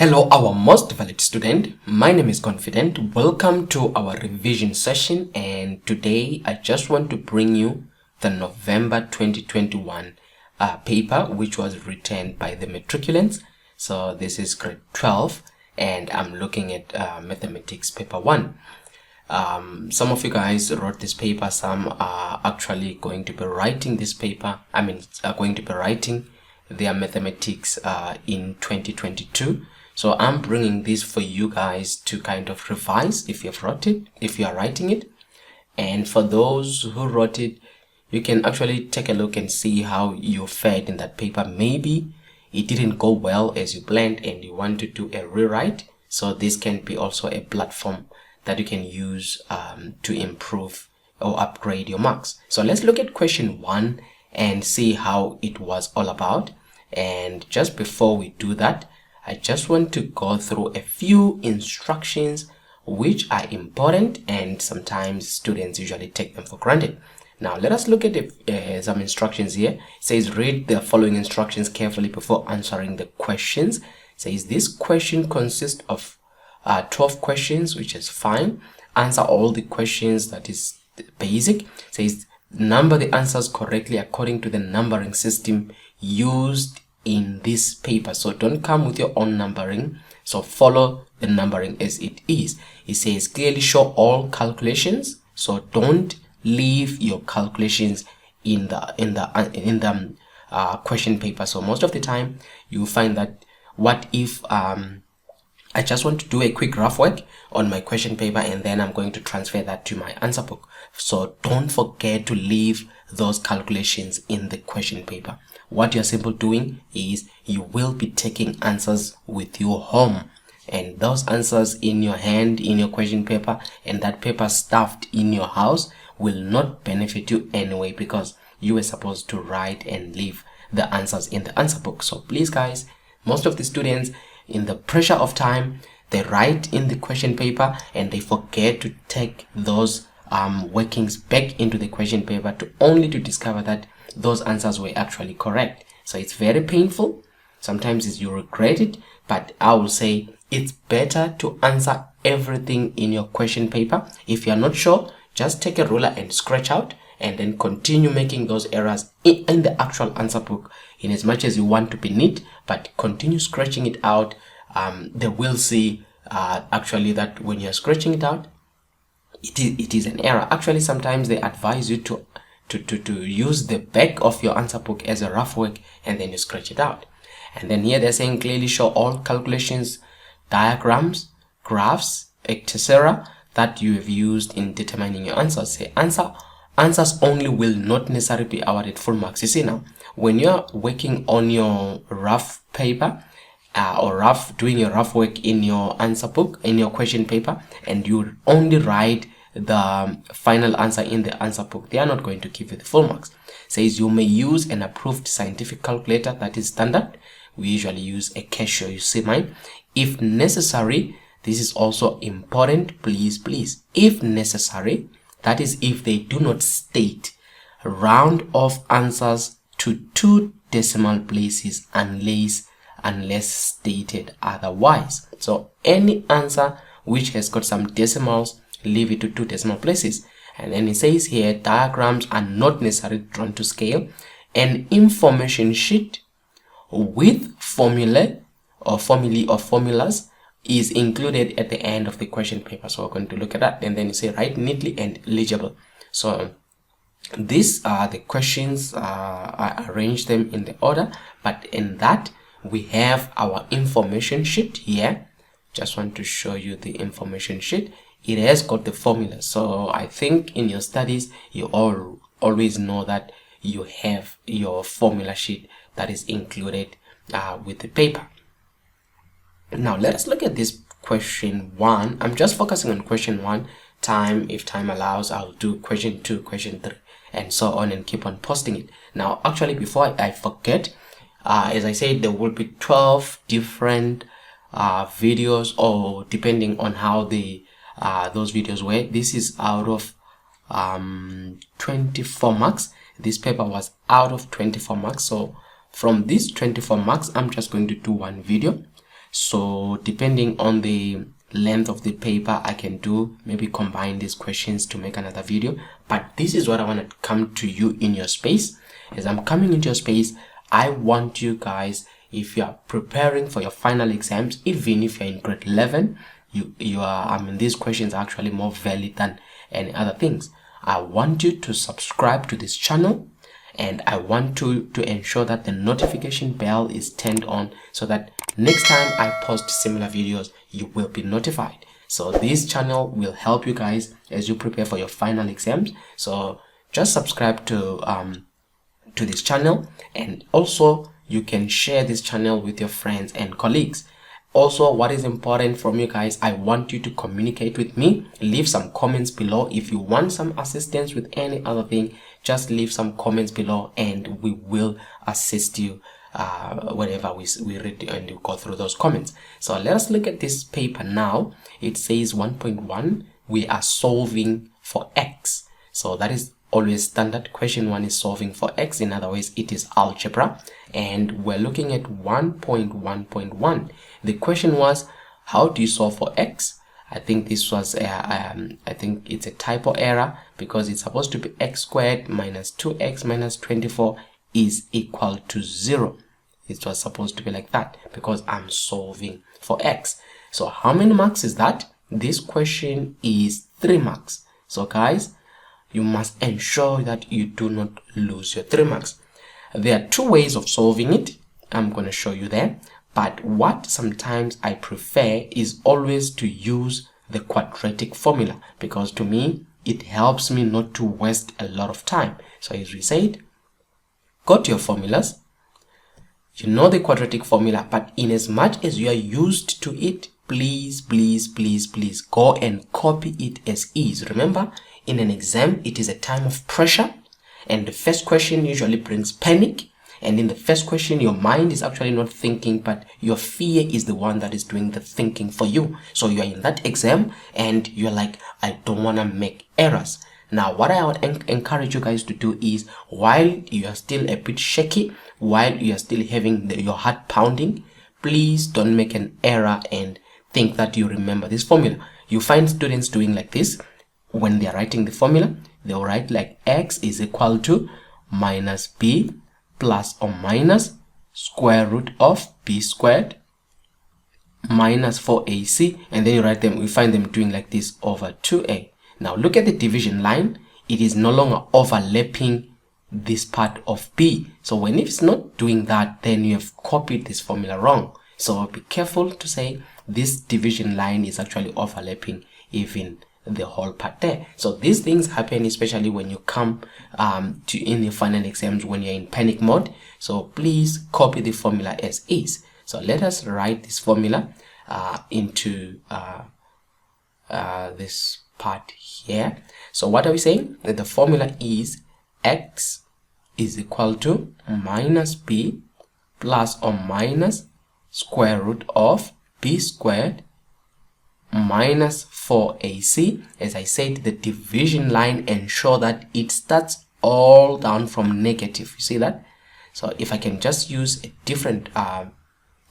Hello, our most valued student. My name is Confident. Welcome to our revision session, and today I just want to bring you the November 2021 paper which was written by the matriculants. So this is grade 12 and I'm looking at mathematics paper 1. Some of you guys wrote this paper, some are actually going to be writing this paper, are going to be writing their mathematics in 2022. So I'm bringing this for you guys to kind of revise if you've wrote it, if you are writing it. And for those who wrote it, you can actually take a look and see how you fared in that paper. Maybe it didn't go well as you planned and you want to do a rewrite. So this can be also a platform that you can use to improve or upgrade your marks. So let's look at question 1 and see how it was all about. And just before we do that, I just want to go through a few instructions which are important and sometimes students usually take them for granted. Now let us look at some instructions here. It says read the following instructions carefully before answering the questions. It says this question consists of 12 questions, which is fine. Answer all the questions, that is basic. It says number the answers correctly according to the numbering system used in this paper. So don't come with your own numbering, so follow the numbering as it is. It says clearly show all calculations, so don't leave your calculations in the question paper. So most of the time you find that what if I just want to do a quick rough work on my question paper and then I'm going to transfer that to my answer book. So don't forget to leave those calculations in the question paper. What you're simply doing is you will be taking answers with you home, and those answers in your hand in your question paper and that paper stuffed in your house will not benefit you anyway, because you were supposed to write and leave the answers in the answer book. So please guys, most of the students, in the pressure of time, they write in the question paper and they forget to take those workings back into the question paper only to discover that those answers were actually correct. So it's very painful. Sometimes you regret it, but I will say it's better to answer everything in your question paper. If you're not sure, just take a ruler and scratch out and then continue making those errors in the actual answer book. In as much as you want to be neat, but continue scratching it out. They will see actually that when you're scratching it out, it is an error. Actually, sometimes they advise you to use the back of your answer book as a rough work and then you scratch it out. And then here they're saying clearly show all calculations, diagrams, graphs, etc. that you have used in determining your answers. Say answers only will not necessarily be awarded full marks. You see, now when you're working on your rough paper or doing your rough work in your answer book, in your question paper, and you only write the final answer in the answer book, they are not going to give you the full marks. Says you may use an approved scientific calculator, that is standard. We usually use a Casio, you see mine. If necessary, this is also important, please, if necessary, that is if they do not state, round off answers to 2 decimal places unless stated otherwise. So any answer which has got some decimals, leave it to 2 decimal places. And then it says here diagrams are not necessarily drawn to scale. An information sheet with formulae or formulas is included at the end of the question paper. So we're going to look at that, and then you say write neatly and legible. So these are the questions. I arranged them in the order, but in that we have our information sheet here. Just want to show you the information sheet. It has got the formula. So I think in your studies you all always know that you have your formula sheet that is included with the paper. Now let us look at this question 1. I'm just focusing on question 1. If time allows, I'll do question 2, question 3, and so on, and keep on posting it. Now actually, before I forget, as I said, there will be 12 different videos, or depending on how those videos were. This is out of 24 marks. This paper was out of 24 marks. So from these 24 marks, I'm just going to do one video. So depending on the length of the paper, I can do maybe combine these questions to make another video. But this is what I want to come to you in your space. As I'm coming into your space, I want you guys, if you are preparing for your final exams, even if you're in grade 11, these questions are actually more valid than any other things. I want you to subscribe to this channel, and I want to ensure that the notification bell is turned on so that next time I post similar videos, you will be notified. So this channel will help you guys as you prepare for your final exams. So just subscribe to this channel, and also you can share this channel with your friends and colleagues. Also, what is important from you guys, I want you to communicate with me. Leave some comments below. If you want some assistance with any other thing, just leave some comments below and we will assist you whenever we read and go through those comments. So let us look at this paper now. It says 1.1, we are solving for x. So that is always standard. Question 1 is solving for x. In other words, it is algebra, and we're looking at 1.1.1. The question was, how do you solve for x? I think this was I think it's a typo error, because it's supposed to be x squared minus 2x minus 24 is equal to 0. It was supposed to be like that because I'm solving for x. So how many marks is that? This question is 3 marks. So guys, you must ensure that you do not lose your 3 marks. There are 2 ways of solving it. I'm going to show you there. But what sometimes I prefer is always to use the quadratic formula, because to me, it helps me not to waste a lot of time. So as we said, go to your formulas. You know the quadratic formula, but in as much as you are used to it, please go and copy it as is. Remember, in an exam, it is a time of pressure, and the first question usually brings panic. And in the first question, your mind is actually not thinking, but your fear is the one that is doing the thinking for you. So you are in that exam and you're like, I don't want to make errors. Now, what I would encourage you guys to do is, while you are still a bit shaky, while you are still having your heart pounding, please don't make an error and think that you remember this formula. You find students doing like this. When they are writing the formula, they'll write like x is equal to minus b plus or minus square root of b squared minus 4ac, and then you write them, we find them doing like this over 2a. Now look at the division line. It is no longer overlapping this part of b. So when it's not doing that, then you have copied this formula wrong. So be careful to say this division line is actually overlapping even the whole part there. So these things happen especially when you come in the final exams, when you're in panic mode. So please copy the formula as is. So let us write this formula into this part here. So what are we saying? That the formula is x is equal to minus b plus or minus square root of b squared minus 4ac. As I said, the division line, ensure that it starts all down from negative. You see that? So if I can just use a different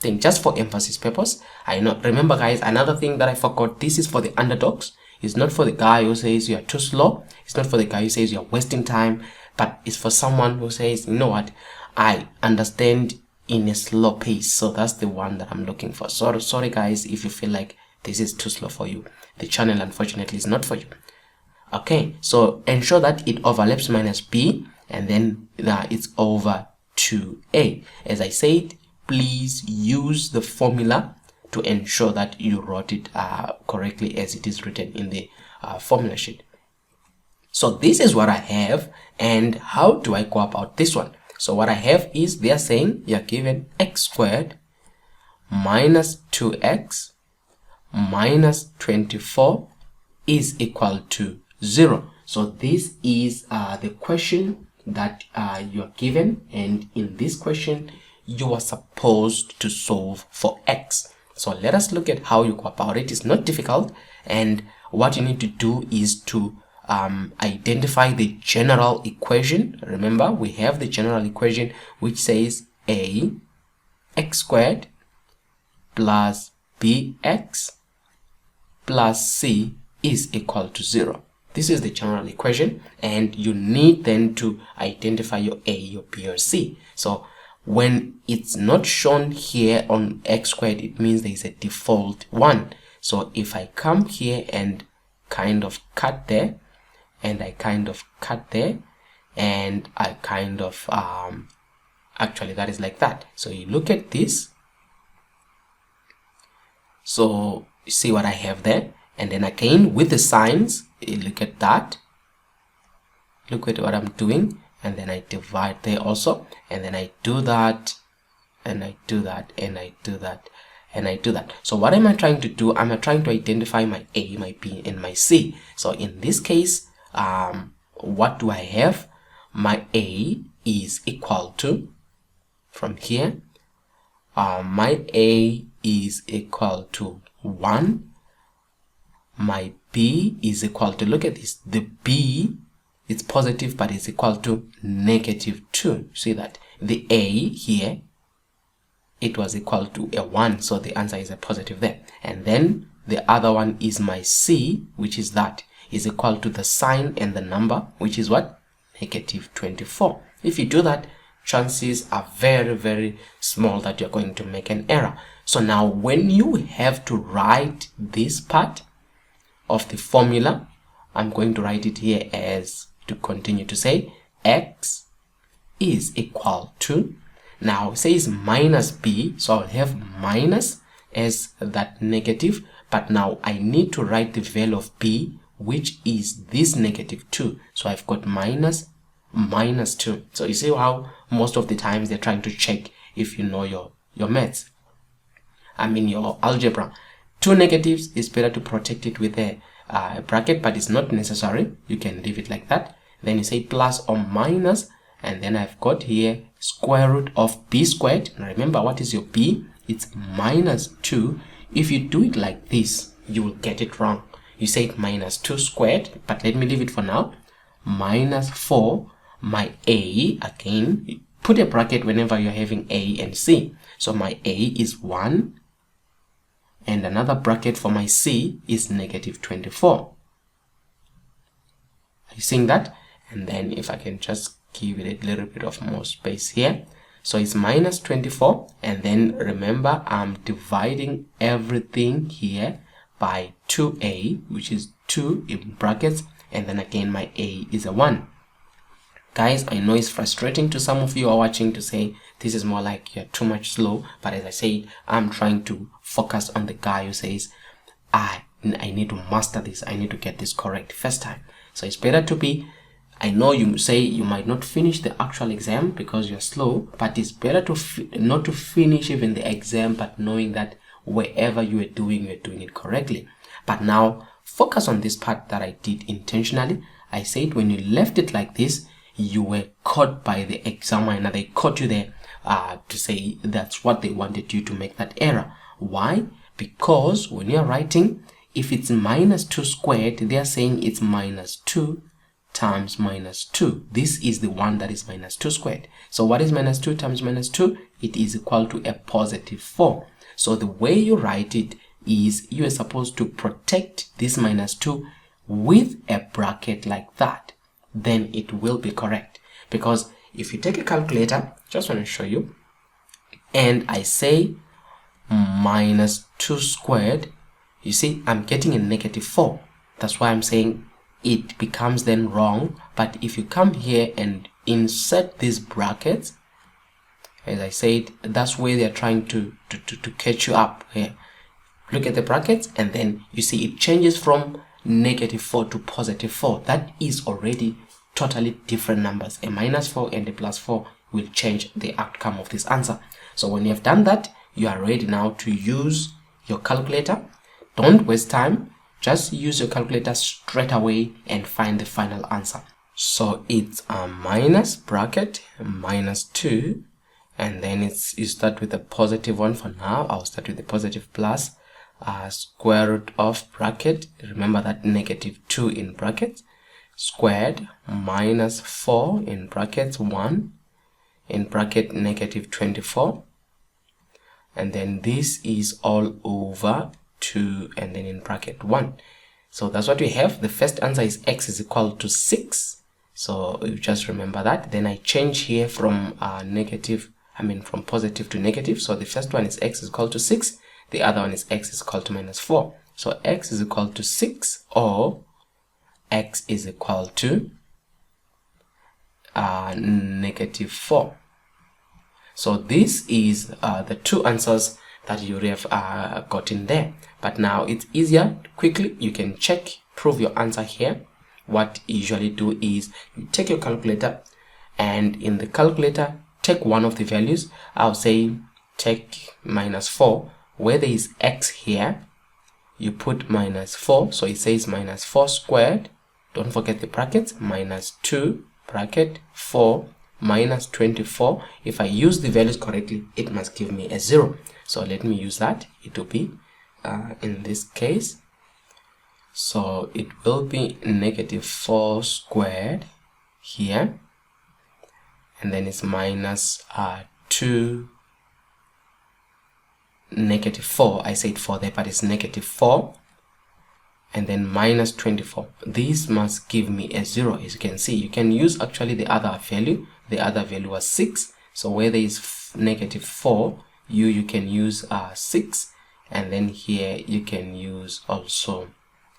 thing just for emphasis purpose. I know, remember guys, another thing that I forgot, this is for the underdogs. It's not for the guy who says you are too slow. It's not for the guy who says you're wasting time, but it's for someone who says, you know what, I understand in a slow pace. So that's the one that I'm looking for. Sorry guys, if you feel like this is too slow for you. The channel unfortunately is not for you. Okay, so ensure that it overlaps minus b, and then it's over 2a. As I said, please use the formula to ensure that you wrote it correctly as it is written in the formula sheet. So this is what I have, and how do I go about this one? So what I have is, they are saying you're given x squared minus 2x minus 24 is equal to 0. So this is the question that you are given, and in this question you are supposed to solve for x. So let us look at how you go about it. It's not difficult, and what you need to do is to identify the general equation. Remember, we have the general equation which says a x squared plus bx plus c is equal to 0. This is the general equation, and you need then to identify your a, your b, or c. So when it's not shown here on x squared, it means there is a default 1. So if I come here and kind of cut there, and I kind of cut there, and I kind of actually that is like that. So you look at this, so you see what I have there, and then again with the signs, you look at that, look at what I'm doing, and then I divide there also, and then I do that, and I do that, and I do that, and I do that. So what am I trying to do? I'm trying to identify my a, my b, and my c. So in this case, what do I have? My a is equal to, from here, my a is equal to 1. My b is equal to, look at this, the b, it's positive, but it's equal to -2. See that? The a here, it was equal to a 1, so the answer is a positive there. And then the other one is my c, which is that, is equal to the sign and the number, which is what? -24. If you do that, chances are very, very small that you're going to make an error. So now when you have to write this part of the formula, I'm going to write it here as, to continue to say, x is equal to, now it says minus b, so I'll have minus as that negative, but now I need to write the value of b, which is this -2. So I've got -2. So you see how most of the times they're trying to check if you know your maths, I mean your algebra. Two negatives, is better to protect it with a bracket, but it's not necessary. You can leave it like that. Then you say plus or minus, and then I've got here square root of b squared. Now remember, what is your b? It's -2. If you do it like this, you will get it wrong. You say it -2 squared, but let me leave it for now. -4, my a, again, put a bracket whenever you're having a and c. So my a is 1, and another bracket for my c is -24. Are you seeing that? And then if I can just give it a little bit of more space here, so it's -24, and then remember I'm dividing everything here by 2a, which is 2 in brackets, and then again my a is a 1. Guys, I know it's frustrating to some of you who are watching to say this is more like you're too much slow, but as I said, I'm trying to focus on the guy who says I need to master this, I need to get this correct first time. So it's better to be, I know you say you might not finish the actual exam because you're slow, but it's better to not to finish even the exam, but knowing that wherever you are doing it correctly. But now focus on this part that I did intentionally. I said when you left it like this, you were caught by the examiner. They caught you there to say that's what they wanted you to make that error. Why? Because when you're writing, if it's -2 squared, they're saying it's -2 times -2. This is the one that is -2 squared. So what is -2 times -2? It is equal to a +4. So the way you write it is you are supposed to protect this -2 with a bracket like that. Then it will be correct. Because if you take a calculator, just want to show you, and I say -2 squared, you see I'm getting a -4. That's why I'm saying it becomes then wrong. But if you come here and insert these brackets, as I said, that's where they're trying to catch you up here. Look at the brackets, and then you see it changes from -4 to +4. That is already totally different numbers. A -4 and a +4 will change the outcome of this answer. So when you have done that, you are ready now to use your calculator. Don't waste time. Just use your calculator straight away and find the final answer. So it's a minus bracket, -2, and then you start with a positive one for now. I'll start with the positive plus, square root of bracket, remember that -2 in brackets, squared, -4 in brackets 1, in bracket -24, and then this is all over 2 and then in bracket 1. So that's what we have. The first answer is x is equal to 6. So you just remember that. Then I change here from from positive to negative. So the first one is x is equal to 6. The other one is x is equal to minus 4. So x is equal to 6 or x is equal to negative 4. So this is the two answers that you would have gotten there. But now it's easier. Quickly, you can check, prove your answer here. What you usually do is you take your calculator, and in the calculator, take one of the values. I'll say take minus 4. Where there is x here, you put minus 4. So it says minus 4 squared. Don't forget the brackets. Minus 2 bracket 4 minus 24. If I use the values correctly, it must give me a 0. So let me use that. It will be in this case, so it will be negative 4 squared here, and then it's minus 2 negative 4. I said 4 there, but it's negative 4, and then minus 24. This must give me a 0. As you can see, you can use actually the other value. The other value was 6. So where there is negative 4, you can use 6, and then here you can use also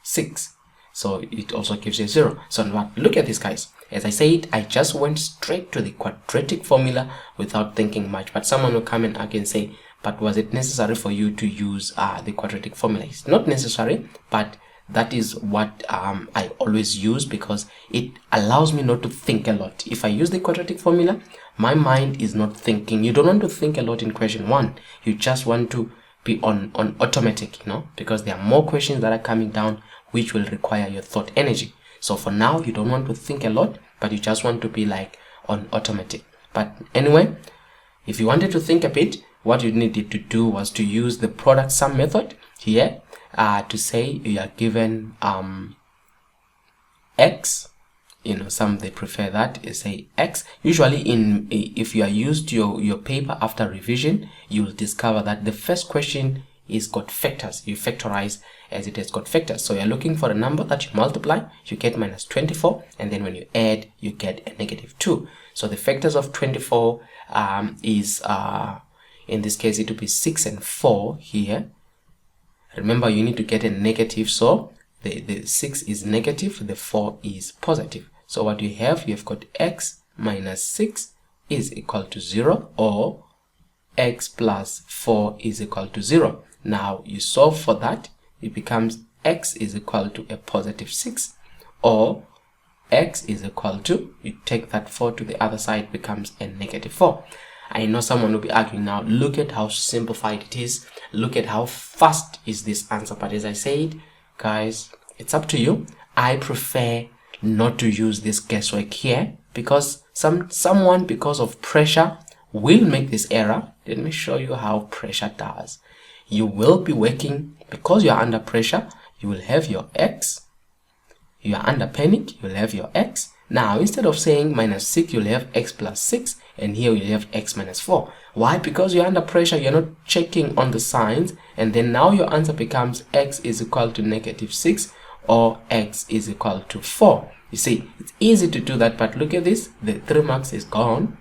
6. So it also gives you a 0. So now look at this, guys. As I said, I just went straight to the quadratic formula without thinking much. But someone will come and argue and say, but was it necessary for you to use the quadratic formula? It's not necessary, but that is what I always use, because it allows me not to think a lot. If I use the quadratic formula, my mind is not thinking. You don't want to think a lot in question 1. You just want to be on automatic, because there are more questions that are coming down which will require your thought energy. So for now, you don't want to think a lot, but you just want to be like on automatic. But anyway, if you wanted to think a bit, what you needed to do was to use the product sum method here to say you are given x. Some they prefer that. You say x. Usually if you are used your paper after revision, you will discover that the first question is got factors. You factorize as it has got factors. So you're looking for a number that you multiply, you get minus 24, and then when you add, you get a negative 2. So the factors of 24 is in this case it will be 6 and 4 here. Remember, you need to get a negative, so the 6 is negative, the 4 is positive. So what you have got x minus 6 is equal to 0, or x plus 4 is equal to 0. Now you solve for that, it becomes x is equal to a positive 6, or x is equal to, you take that 4 to the other side, becomes a negative 4. I know someone will be arguing now, look at how simplified it is, look at how fast is this answer. But as I said, guys, it's up to you. I prefer not to use this guesswork here, because someone, because of pressure, will make this error. Let me show you how pressure does. You will be working, because you are under pressure, you will have your x. You are under panic, you will have your x. Now, instead of saying minus 6, you'll have x plus 6, and here you'll have x minus 4. Why? Because you're under pressure, you're not checking on the signs, and then now your answer becomes x is equal to negative 6, or x is equal to 4. You see, it's easy to do that, but look at this, the 3 marks is gone.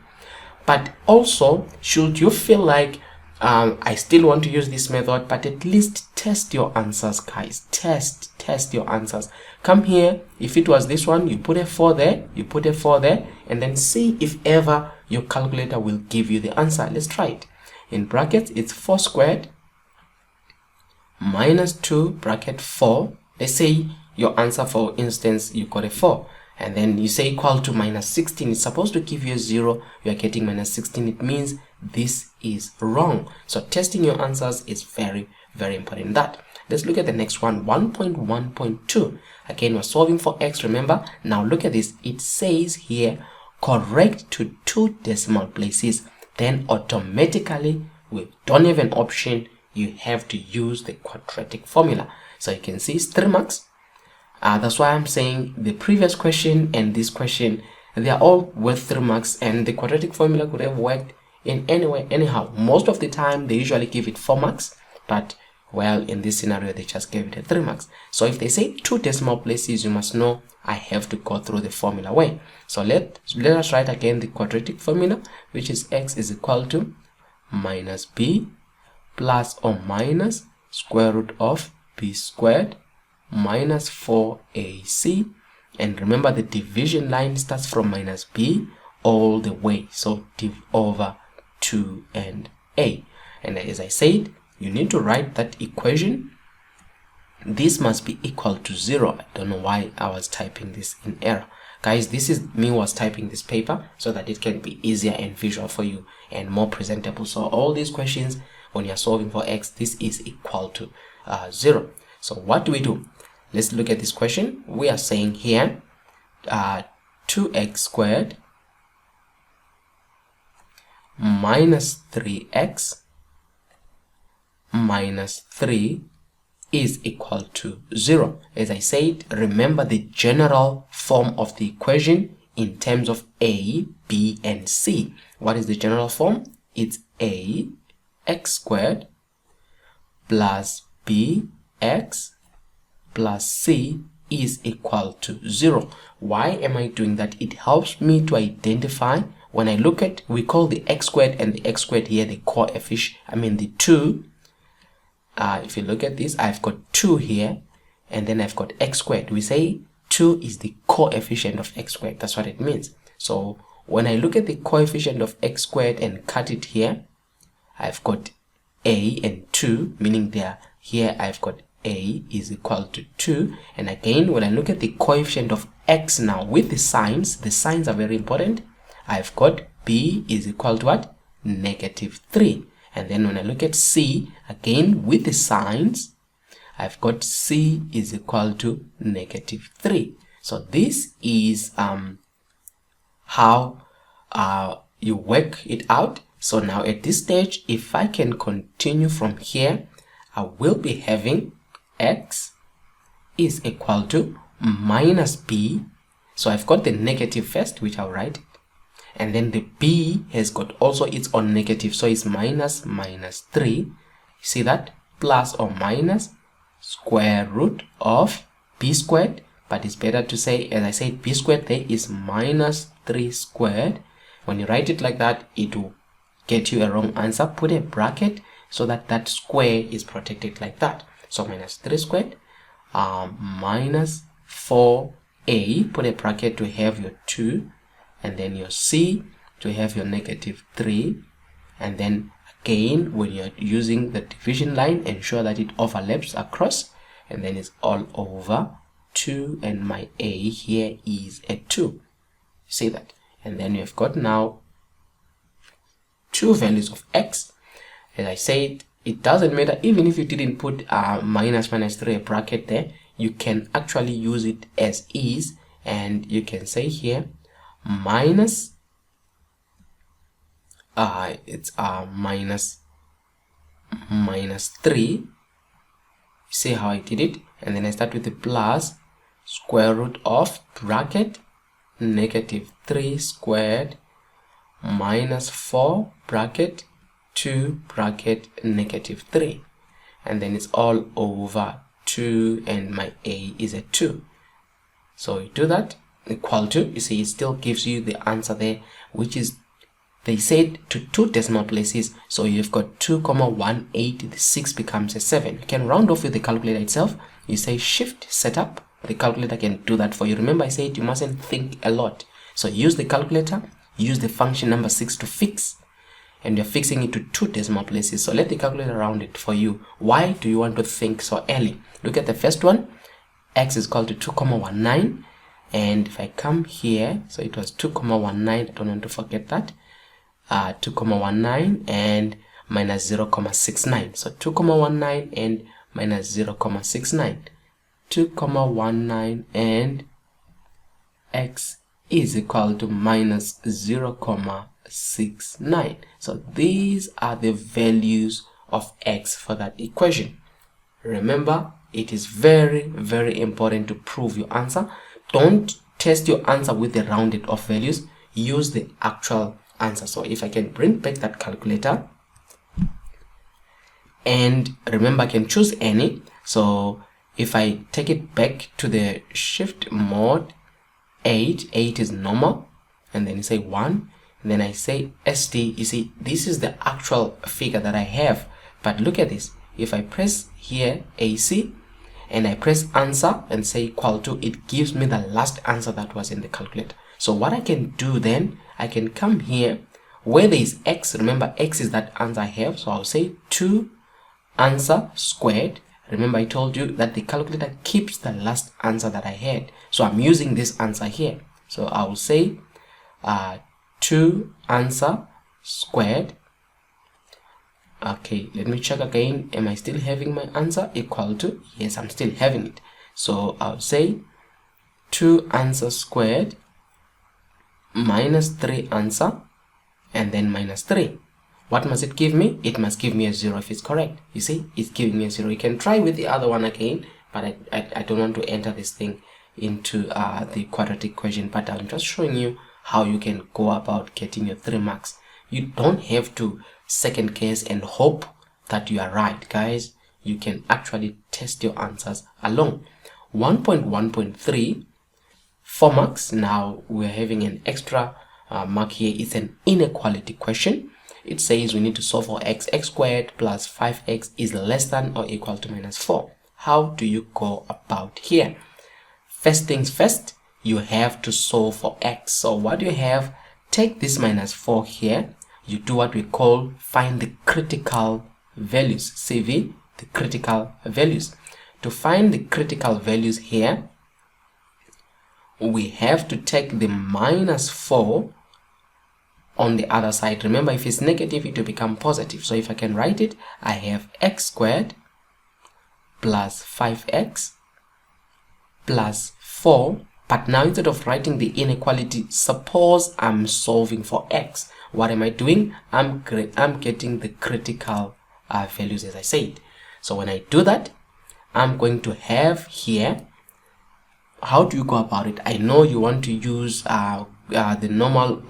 But also, should you feel like I still want to use this method, but at least test your answers, guys. Test your answers. Come here, if it was this one, you put a 4 there, you put a 4 there, and then see if ever your calculator will give you the answer. Let's try it. In brackets, it's 4 squared minus 2 bracket 4. Let's say your answer, for instance, you got a 4. And then you say equal to minus 16. It's supposed to give you a 0. You are getting minus 16. It means this is wrong. So testing your answers is very, very important in that. Let's look at the next one, 1.1.2. Again, we're solving for x, remember? Now look at this. It says here, correct to 2 decimal places. Then automatically, we don't have an option. You have to use the quadratic formula. So you can see it's 3 marks. That's why I'm saying the previous question and this question, they are all worth 3 marks, and the quadratic formula could have worked in any way, anyhow. Most of the time they usually give it 4 marks, but well, in this scenario they just gave it a 3 marks. So if they say 2 decimal places, you must know I have to go through the formula way. So let us write again the quadratic formula, which is x is equal to minus b plus or minus square root of b squared minus 4ac. And remember, the division line starts from minus b all the way, so div over 2 and a. And as I said, you need to write that equation. This must be equal to 0. I don't know why I was typing this in error. Guys, this is me was typing this paper so that it can be easier and visual for you and more presentable. So all these questions, when you're solving for x, this is equal to 0. So what do? Let's look at this question. We are saying here 2x squared minus 3x minus 3 is equal to 0. As I said, remember the general form of the equation in terms of a, b, and c. What is the general form? It's a x squared plus bx plus c is equal to 0. Why am I doing that? It helps me to identify when I look at, we call the x squared and the x squared here the coefficient, the 2. If you look at this, I've got 2 here, and then I've got x squared. We say 2 is the coefficient of x squared. That's what it means. So when I look at the coefficient of x squared and cut it here, I've got a and 2, meaning there here I've got a is equal to 2. And again, when I look at the coefficient of x now with the signs are very important. I've got b is equal to what? Negative 3. And then when I look at c, again with the signs, I've got c is equal to negative 3. So this is how you work it out. So now at this stage, if I can continue from here, I will be having x is equal to minus b. So I've got the negative first, which I'll write. And then the b has got also its own negative, so it's minus 3. See that? Plus or minus square root of b squared, but it's better to say, as I said, b squared there is minus 3 squared. When you write it like that, it will get you a wrong answer. Put a bracket so that that square is protected like that. So minus 3 squared minus 4a, put a bracket to have your 2, and then your c to have your negative 3. And then again, when you're using the division line, ensure that it overlaps across, and then it's all over 2, and my a here is a 2. See that? And then you've got now 2 values of x. As I said, it doesn't matter even if you didn't put minus 3 a bracket there, you can actually use it as is, and you can say here minus it's minus 3. See how I did it? And then I start with the plus square root of bracket negative 3 squared minus 4 bracket 2 bracket negative 3, and then it's all over 2, and my a is a 2. So you do that, equal to, you see it still gives you the answer there, which is, they said to 2 decimal places, so you've got 2,18. The 6 becomes a 7. You can round off with the calculator itself. You say shift setup, the calculator can do that for you. Remember I said you mustn't think a lot, so use the calculator, use the function number 6 to fix, and you're fixing it to 2 decimal places. So let the calculator round it for you. Why do you want to think so early? Look at the first one, x is equal to 2,19, and if I come here, so it was 2,19, I don't want to forget that, 2,19 and minus 0,69. So 2,19 and minus 0,69. 2,19 and x is equal to minus 0,69. So these are the values of x for that equation. Remember, it is very, very important to prove your answer. Don't test your answer with the rounded off values. Use the actual answer. So if I can bring back that calculator, and remember I can choose any. So if I take it back to the shift mode, 8 is normal, and then you say 1, and then I say ST. You see, this is the actual figure that I have. But look at this. If I press here AC and I press answer and say equal to, it gives me the last answer that was in the calculator. So what I can do then, I can come here where there is X. Remember, X is that answer I have. So I'll say 2 answer squared. Remember, I told you that the calculator keeps the last answer that I had. So I'm using this answer here. So I will say 2 answer squared. Okay, let me check again. Am I still having my answer equal to? Yes, I'm still having it. So I'll say 2 answer squared minus 3 answer, and then minus 3. What must it give me? It must give me a 0 if it's correct. You see, it's giving me a 0. You can try with the other one again, but I don't want to enter this thing into the quadratic equation, but I'm just showing you how you can go about getting your 3 marks. You don't have to second guess and hope that you are right, guys. You can actually test your answers alone. 1.1.3, 4 marks. Now we're having an extra mark here. It's an inequality question. It says we need to solve for x squared plus 5x is less than or equal to minus 4. How do you go about here? First things first, you have to solve for x. So what do you have? Take this minus 4 here. You do what we call find the critical values. CV, the critical values. To find the critical values here, we have to take the minus 4 on the other side. Remember, if it's negative, it will become positive. So if I can write it, I have x squared plus 5x plus 4. But now instead of writing the inequality, suppose I'm solving for x. What am I doing? I'm getting the critical values, as I said. So when I do that, I'm going to have here, how do you go about it? I know you want to use the normal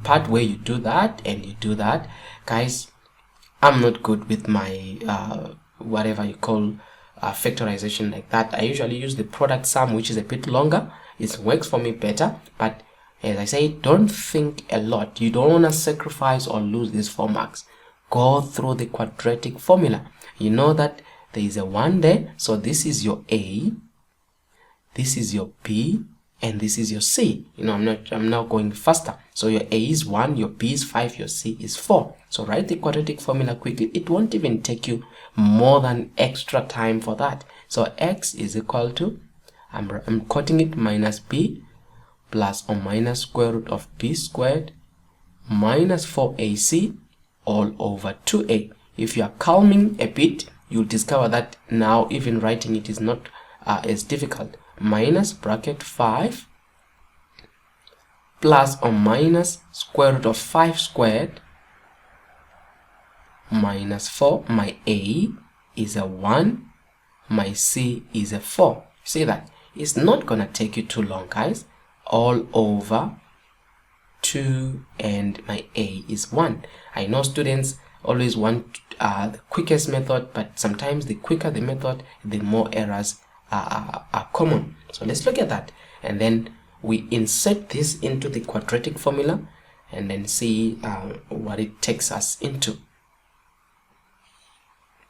part where you do that and you do that. Guys, I'm not good with my whatever you call factorization like that. I usually use the product sum, which is a bit longer. It works for me better, but as I say, don't think a lot. You don't want to sacrifice or lose these 4 marks. Go through the quadratic formula. You know that there is a 1 there, so this is your A, this is your B, and this is your C. You know, I'm now going faster. So your A is 1, your B is 5, your C is 4. So write the quadratic formula quickly. It won't even take you more than extra time for that. So x is equal to, I'm quoting it, minus b plus or minus square root of b squared minus 4ac all over 2a. If you are calming a bit, you'll discover that now even writing it is not as difficult. Minus bracket 5 plus or minus square root of 5 squared minus 4. My A is a 1, my C is a 4. See that? It's not gonna take you too long, guys. All over 2 and my A is 1. I know students always want the quickest method, but sometimes the quicker the method, the more errors are common. So let's look at that, and then we insert this into the quadratic formula and then see what it takes us into.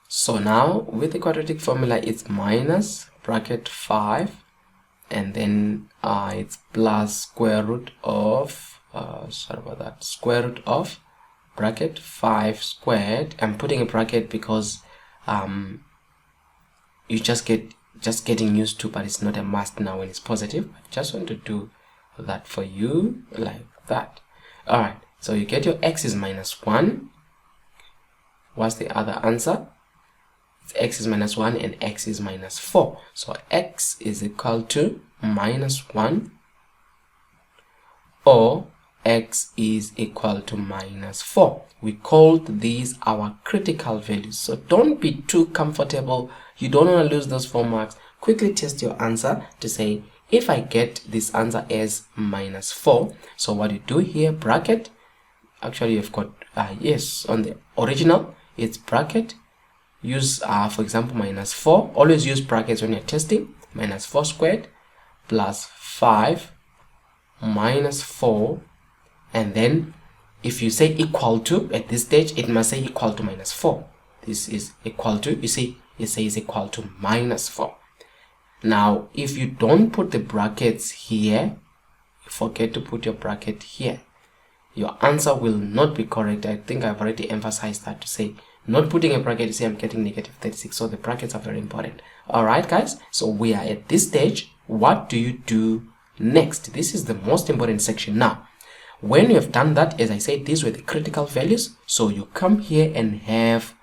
So now with the quadratic formula, it's minus bracket 5 and then it's plus square root of square root of bracket 5 squared. I'm putting a bracket because you just getting used to, but it's not a must now when it's positive. I just want to do that for you like that. All right, so you get your x is minus 1. What's the other answer? It's x is minus 1 and x is minus 4. So x is equal to minus 1 or x is equal to minus 4. We called these our critical values. So don't be too comfortable. You don't want to lose those 4 marks. Quickly test your answer to say if I get this answer as minus 4, so what you do here, bracket, actually you've got yes, on the original it's bracket, use for example minus 4, always use brackets when you're testing, minus 4 squared plus 5 minus 4, and then if you say equal to, at this stage it must say equal to minus 4. This is equal to, you see it says equal to minus 4. Now if you don't put the brackets here, you forget to put your bracket here, your answer will not be correct. I think I've already emphasized that, to say not putting a bracket, you say I'm getting negative 36. So the brackets are very important. Alright guys, so we are at this stage. What do you do next? This is the most important section. Now when you have done that, as I said, these were the critical values, so you come here and have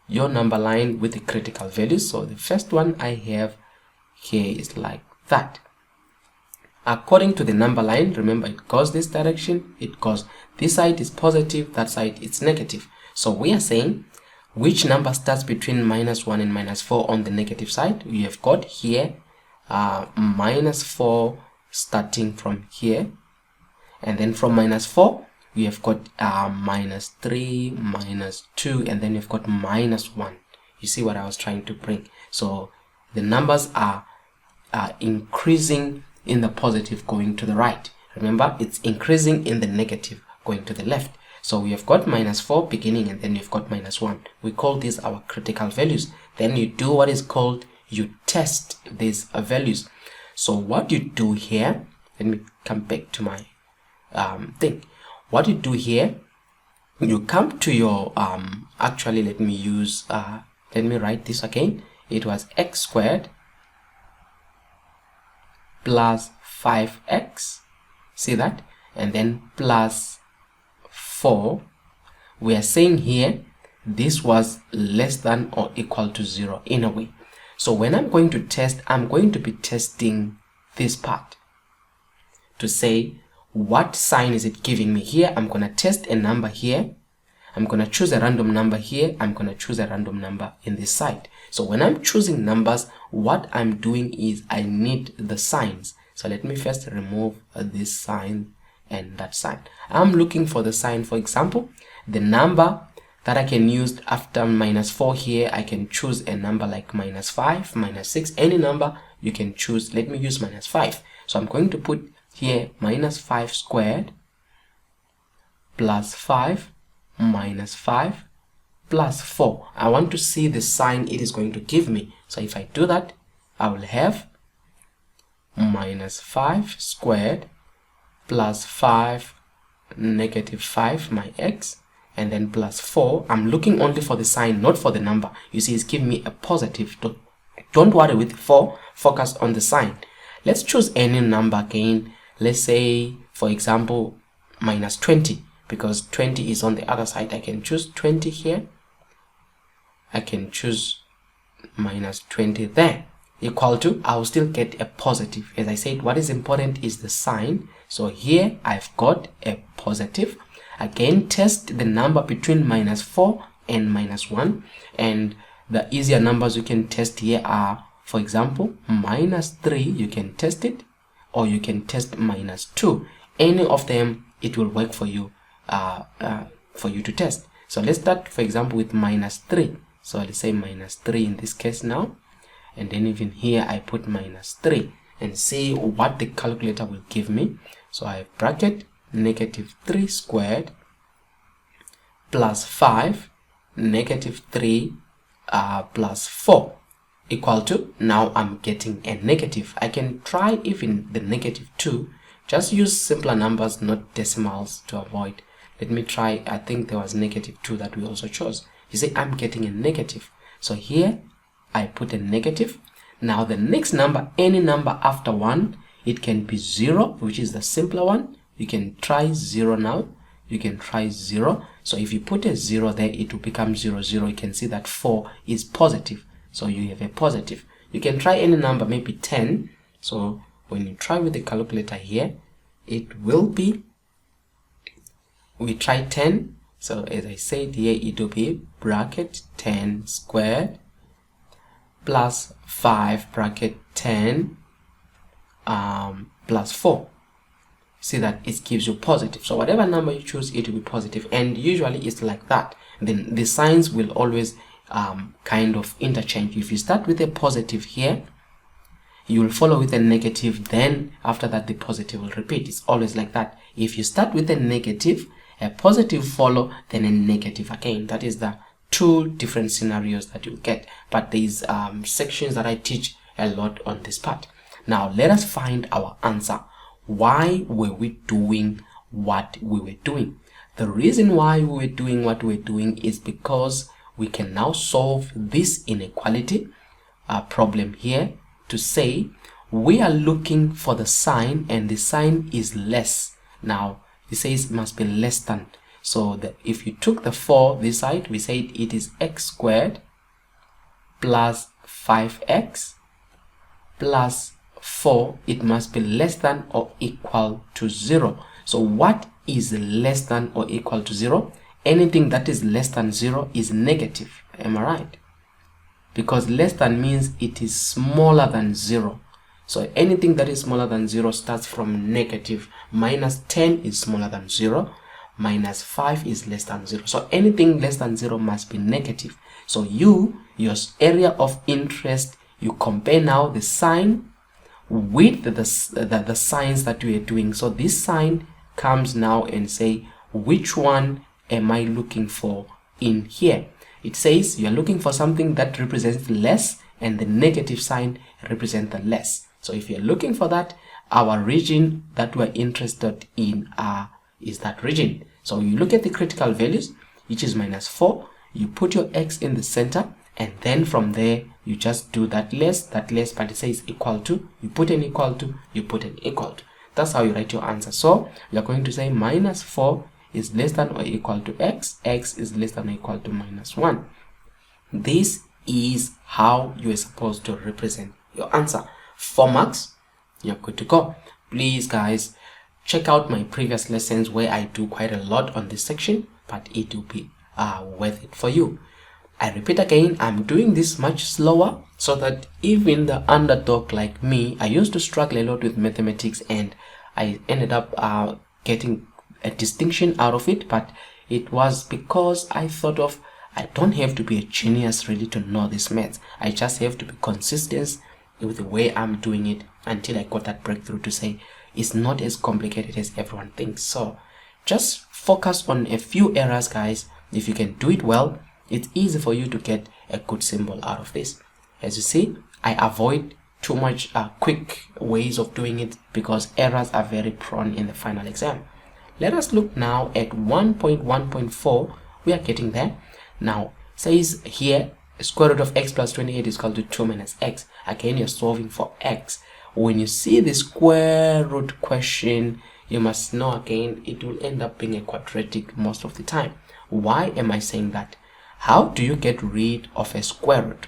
your number line with the critical values. So the first one I have here is like that. According to the number line, remember it goes this direction, it goes this side is positive, that side it's negative. So we are saying which number starts between minus 1 and minus 4 on the negative side. We have got here minus 4 starting from here, and then from minus 4 we have got minus 3, minus 2, and then you've got minus 1. You see what I was trying to bring? So the numbers are increasing in the positive going to the right. Remember, it's increasing in the negative going to the left. So we have got minus 4 beginning, and then you've got minus 1. We call these our critical values. Then you do what is called, you test these values. So what you do here, let me come back to my thing. What you do here, you come to your actually let me use let me write this again. It was x squared plus 5x, see that, and then plus 4. We are saying here this was less than or equal to 0 in a way. So when I'm going to test, I'm going to be testing this part to say what sign is it giving me here. I'm going to test a number here, I'm going to choose a random number here, I'm going to choose a random number in this side. So when I'm choosing numbers, what I'm doing is I need the signs. So let me first remove this sign and that sign. I'm looking for the sign. For example, the number that I can use after minus 4 here, I can choose a number like minus 5, minus 6, any number you can choose. Let me use minus 5. So I'm going to put here minus 5 squared plus 5 minus 5 plus 4. I want to see the sign it is going to give me. So if I do that, I will have minus 5 squared plus 5 negative 5 my x, and then plus 4. I'm looking only for the sign, not for the number. You see, it's giving me a positive. Don't worry with 4, focus on the sign. Let's choose any number again. Let's say, for example, minus 20, because 20 is on the other side. I can choose 20 here. I can choose minus 20 there. Equal to, I will still get a positive. As I said, what is important is the sign. So here I've got a positive. Again, test the number between minus 4 and minus 1. And the easier numbers you can test here are, for example, minus 3, you can test it, or you can test minus 2. Any of them, it will work for you to test. So let's start, for example, with minus 3. So let's say minus 3 in this case now. And then even here I put minus 3 and see what the calculator will give me. So I have bracket negative 3 squared plus 5 negative 3 plus 4 equal to, now I'm getting a negative. I can try even the negative 2. Just use simpler numbers, not decimals, to avoid. Let me try, I think there was negative 2 that we also chose. You see, I'm getting a negative. So here I put a negative. Now the next number, any number after 1, it can be 0, which is the simpler one. You can try 0 now. You can try 0. So if you put a 0 there, it will become 0, 0. You can see that 4 is positive. So you have a positive. You can try any number, maybe 10. So when you try with the calculator here, it will be, we try 10. So as I said here, it will be bracket 10 squared plus 5 bracket 10 plus 4. See that it gives you positive. So whatever number you choose, it will be positive, and usually it's like that. Then the signs will always kind of interchange. If you start with a positive here, you will follow with a negative, then after that the positive will repeat. It's always like that. If you start with a negative, a positive follow, then a negative again. That is the two different scenarios that you get. But these sections that I teach a lot on this part. Now let us find our answer. Why were we doing what we were doing? The reason why we were doing what we were doing is because we can now solve this inequality problem here to say we are looking for the sign, and the sign is less. Now it says it must be less than. So if you took the 4 this side, we said it is x squared plus 5x plus 4. It must be less than or equal to 0. So what is less than or equal to 0? Anything that is less than 0 is negative. Am I right? Because less than means it is smaller than 0. So anything that is smaller than 0 starts from negative. Minus 10 is smaller than 0. Minus 5 is less than 0. So anything less than 0 must be negative. So your area of interest, you compare now the sign with the signs that you are doing. So this sign comes now and say, which one am I looking for in here? It says you're looking for something that represents less, and the negative sign represents the less. So if you're looking for that, our region that we're interested in is that region. So you look at the critical values, which is minus 4. You put your x in the center, and then from there you just do that less, but it says equal to. You put an equal to, you put an equal to. That's how you write your answer. So you're going to say minus 4 is less than or equal to x. X is less than or equal to minus 1. This is how you are supposed to represent your answer. 4 marks, you're good to go. Please guys, check out my previous lessons where I do quite a lot on this section, but it will be worth it for you. I repeat again, I'm doing this much slower so that even the underdog like me, I used to struggle a lot with mathematics, and I ended up getting a distinction out of it, but it was because I thought of, I don't have to be a genius really to know this maths. I just have to be consistent with the way I'm doing it until I got that breakthrough to say it's not as complicated as everyone thinks. So just focus on a few errors, guys. If you can do it well, it's easy for you to get a good symbol out of this. As you see, I avoid too much quick ways of doing it because errors are very prone in the final exam. Let us look now at 1.1.4. We are getting there. Now, says here, square root of x plus 28 is equal to 2 minus x. Again, you're solving for x. When you see the square root question, you must know again, it will end up being a quadratic most of the time. Why am I saying that? How do you get rid of a square root?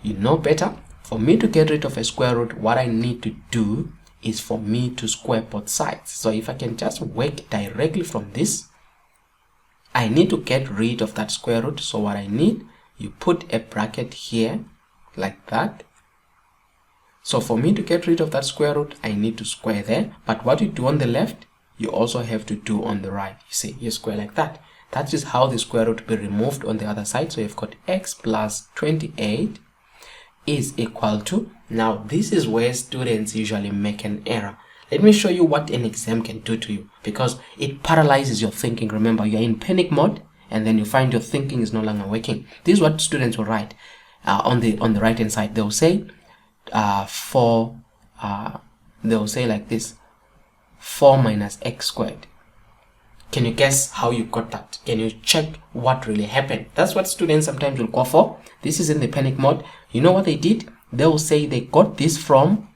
You know better. For me to get rid of a square root, what I need to do is for me to square both sides. So if I can just work directly from this, I need to get rid of that square root. So what I need, you put a bracket here like that. So for me to get rid of that square root, I need to square there. But what you do on the left, you also have to do on the right. You see, you square like that. That is how the square root will be removed on the other side. So you've got x plus 28 is equal to, now this is where students usually make an error. Let me show you what an exam can do to you, because it paralyzes your thinking. Remember, you're in panic mode and then you find your thinking is no longer working. This is what students will write on the right hand side. They'll say they'll say like this, 4 minus x squared. Can you guess how you got that? Can you check what really happened? That's what students sometimes will go for. This is in the panic mode. You know what they did? They will say they got this from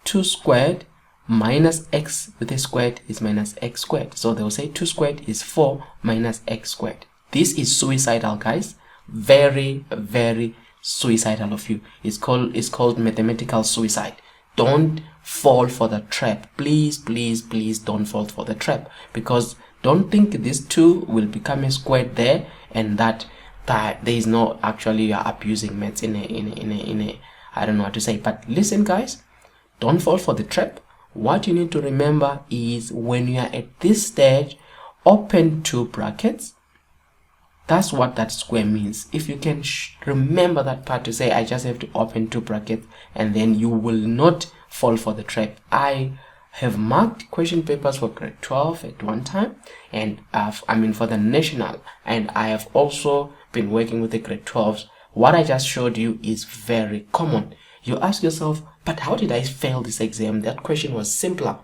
2 squared minus x with a squared is minus x squared. So they will say 2 squared is 4 minus x squared. This is suicidal, guys. Very, very suicidal of you. It's called mathematical suicide. Don't fall for the trap. Please, please, please don't fall for the trap, because don't think this 2 will become a squared there and that there is no, actually you are abusing maths in a I don't know what to say. But listen, guys, Don't fall for the trap. What you need to remember is when you are at this stage, open two brackets. That's what that square means. If you can remember that part to say, I just have to open two brackets, and then you will not fall for the trap. I have marked question papers for grade 12 at one time, and for the national, and I have also been working with the grade 12s. What I just showed you is very common. You ask yourself, but how did I fail this exam? That question was simpler.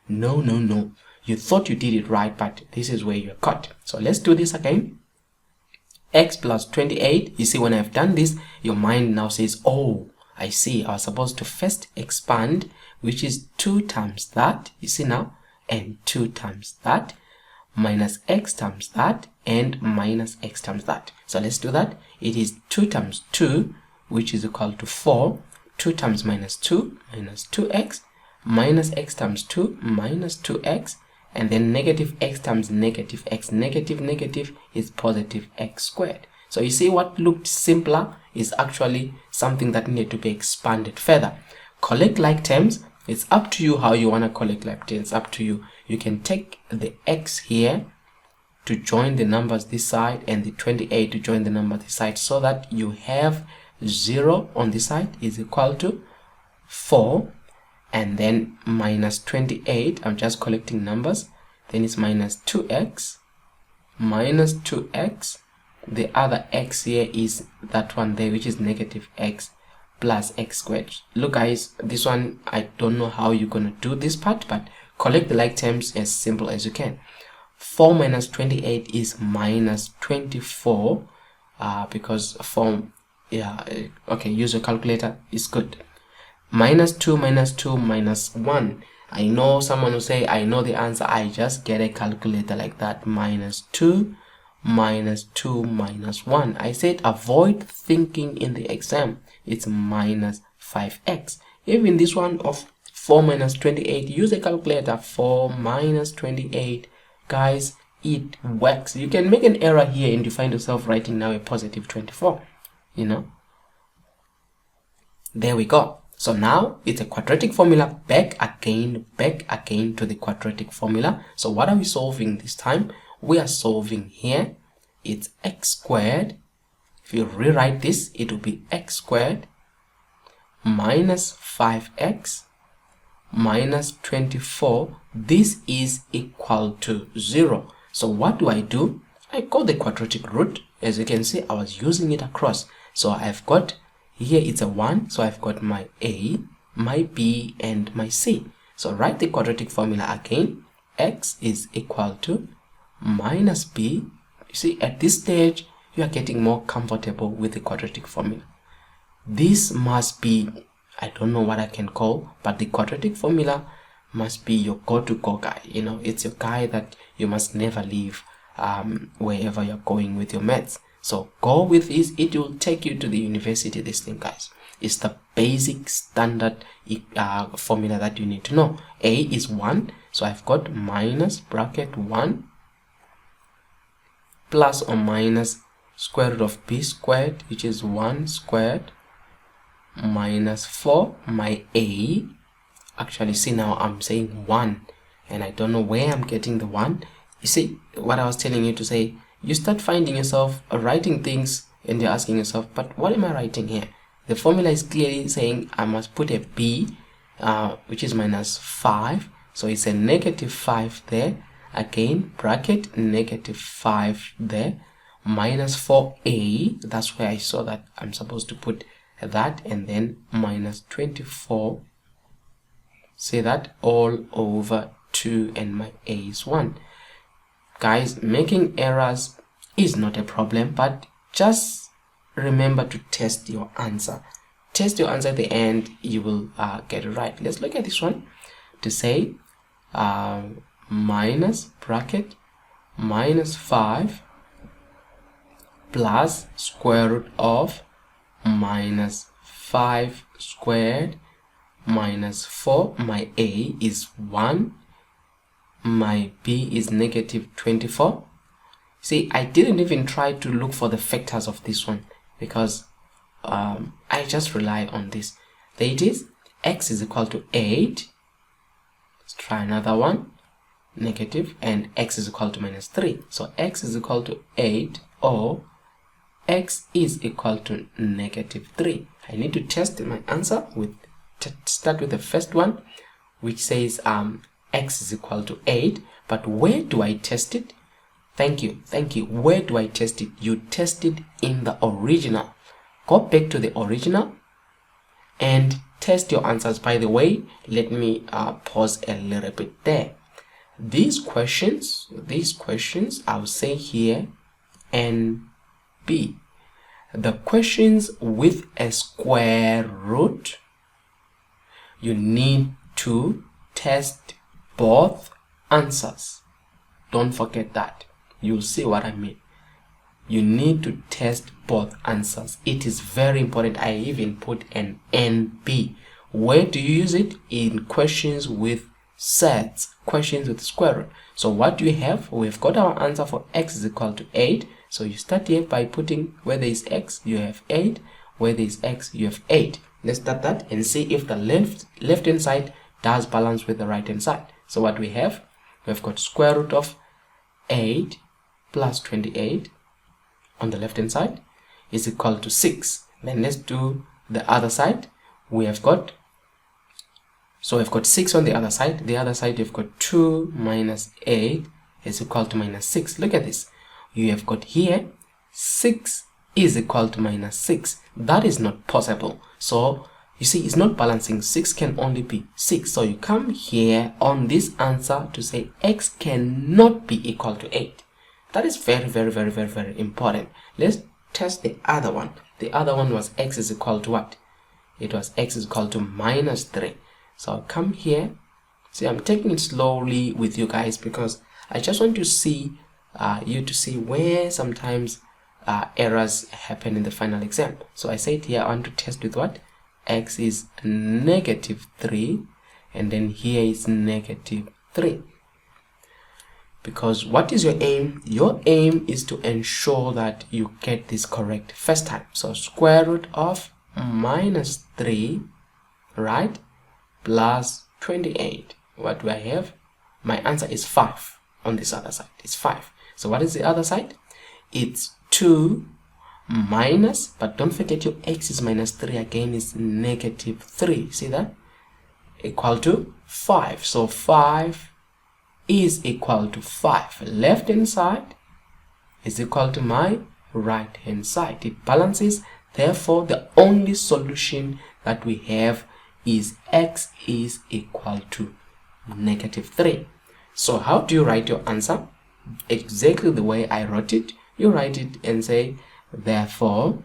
No. You thought you did it right, but this is where you're caught. So let's do this again. X plus 28. You see, when I've done this, your mind now says, oh, I see, I was supposed to first expand, which is 2 times that, you see now, and 2 times that, minus x times that, and minus x times that. So let's do that. It is 2 times 2, which is equal to 4. 2 times minus 2, minus 2x, minus x times 2, minus 2x, and then negative x times negative x. Negative is positive x squared. So you see, what looked simpler is actually something that needed to be expanded further. Collect like terms. It's up to you how you want to collect like terms. It's up to you. You can take the x here to join the numbers this side, and the 28 to join the number this side, so that you have 0 on this side is equal to 4, and then minus 28. I'm just collecting numbers. Then it's minus 2x, minus 2x. The other x here is that one there, which is negative x plus x squared. Look guys, this one, I don't know how you're gonna do this part, but collect the like terms as simple as you can. 4 minus 28 is minus 24, because form, okay, use your calculator, is good. Minus 2 minus 1. I know someone will say, I know the answer, I just get a calculator like that. Minus 2 minus 2 minus 1. I said avoid thinking in the exam. It's minus 5x. Even this one of 4 minus 28, use a calculator. 4 minus 28, guys, it works. You can make an error here and you find yourself writing now a positive 24, you know. There we go. So now it's a quadratic formula, back again to the quadratic formula. So what are we solving this time? We are solving here. It's x squared. If you rewrite this, it will be x squared minus 5x minus 24. This is equal to 0. So what do? I got the quadratic root. As you can see, I was using it across. So I've got here, it's a 1, so I've got my A, my B, and my C. So write the quadratic formula again. X is equal to minus B. You see, at this stage, you are getting more comfortable with the quadratic formula. This must be, I don't know what I can call, but the quadratic formula must be your go-to-go guy. You know, it's your guy that you must never leave wherever you're going with your maths. So go with this. It will take you to the university, this thing, guys. It's the basic standard formula that you need to know. A is 1. So I've got minus bracket 1 plus or minus square root of b squared, which is 1 squared, minus 4. My A, actually, see now I'm saying 1. And I don't know where I'm getting the 1. You see what I was telling you to say? You start finding yourself writing things and you're asking yourself, but what am I writing here? The formula is clearly saying I must put a b, which is minus 5. So it's a negative 5 there. Again, bracket negative 5 there. Minus 4a. That's where I saw that I'm supposed to put that. And then minus 24. Say that all over 2, and my a is 1. Guys, making errors is not a problem, but just remember to test your answer. Test your answer at the end, you will get it right. Let's look at this one to say minus bracket minus 5 plus square root of minus 5 squared minus 4. My A is 1. My B is negative 24. See, I didn't even try to look for the factors of this one because I just rely on this. There it is. x is equal to 8. Let's try another one. Negative, and x is equal to minus 3. So x is equal to 8 or x is equal to negative 3. I need to test my answer with start with the first one, which says x is equal to 8. But where do I test it? Thank you. Where do I test it? You test it in the original. Go back to the original and test your answers. By the way, let me pause a little bit there. These questions I'll say here and B. The questions with a square root, you need to test both answers. Don't forget that. You'll see what I mean. You need to test both answers. It is very important. I even put an NB. Where do you use it? In questions with sets, questions with square root. So what do we have? We've got our answer for x is equal to 8. So you start here by putting where there is x, you have 8. Where there is x, you have 8. Let's start that and see if the left hand side does balance with the right hand side. So what we have? We've got square root of 8 plus 28 on the left hand side is equal to 6. Then let's do the other side. We've got 6 on the other side. The other side you've got 2 minus 8 is equal to minus 6. Look at this. You have got here 6 is equal to minus 6. That is not possible. So you see, it's not balancing. 6 can only be 6. So you come here on this answer to say x cannot be equal to 8. That is very, very, very, very, very important. Let's test the other one. The other one was x is equal to what? It was x is equal to minus 3. So I'll come here. See, I'm taking it slowly with you guys because I just want to see where sometimes errors happen in the final exam. So I said here I want to test with what? X is negative 3 and then here is negative 3. Because what is your aim? Your aim is to ensure that you get this correct first time. So square root of minus 3, right, plus 28. What do I have? My answer is 5 on this other side. It's 5. So what is the other side? It's 2 minus, but don't forget your x is minus 3 again is negative 3. See that? Equal to 5. So 5 is equal to 5. Left hand side is equal to my right hand side. It balances. Therefore, the only solution that we have is x is equal to negative 3. So how do you write your answer? Exactly the way I wrote it. You write it and say, therefore,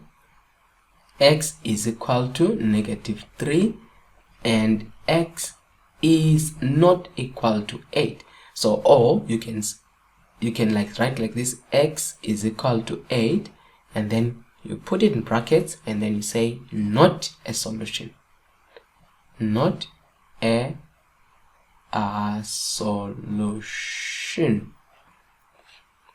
x is equal to negative 3 and x is not equal to 8. So, or you can like write like this, x is equal to 8, and then you put it in brackets and then you say not a solution. Not a solution.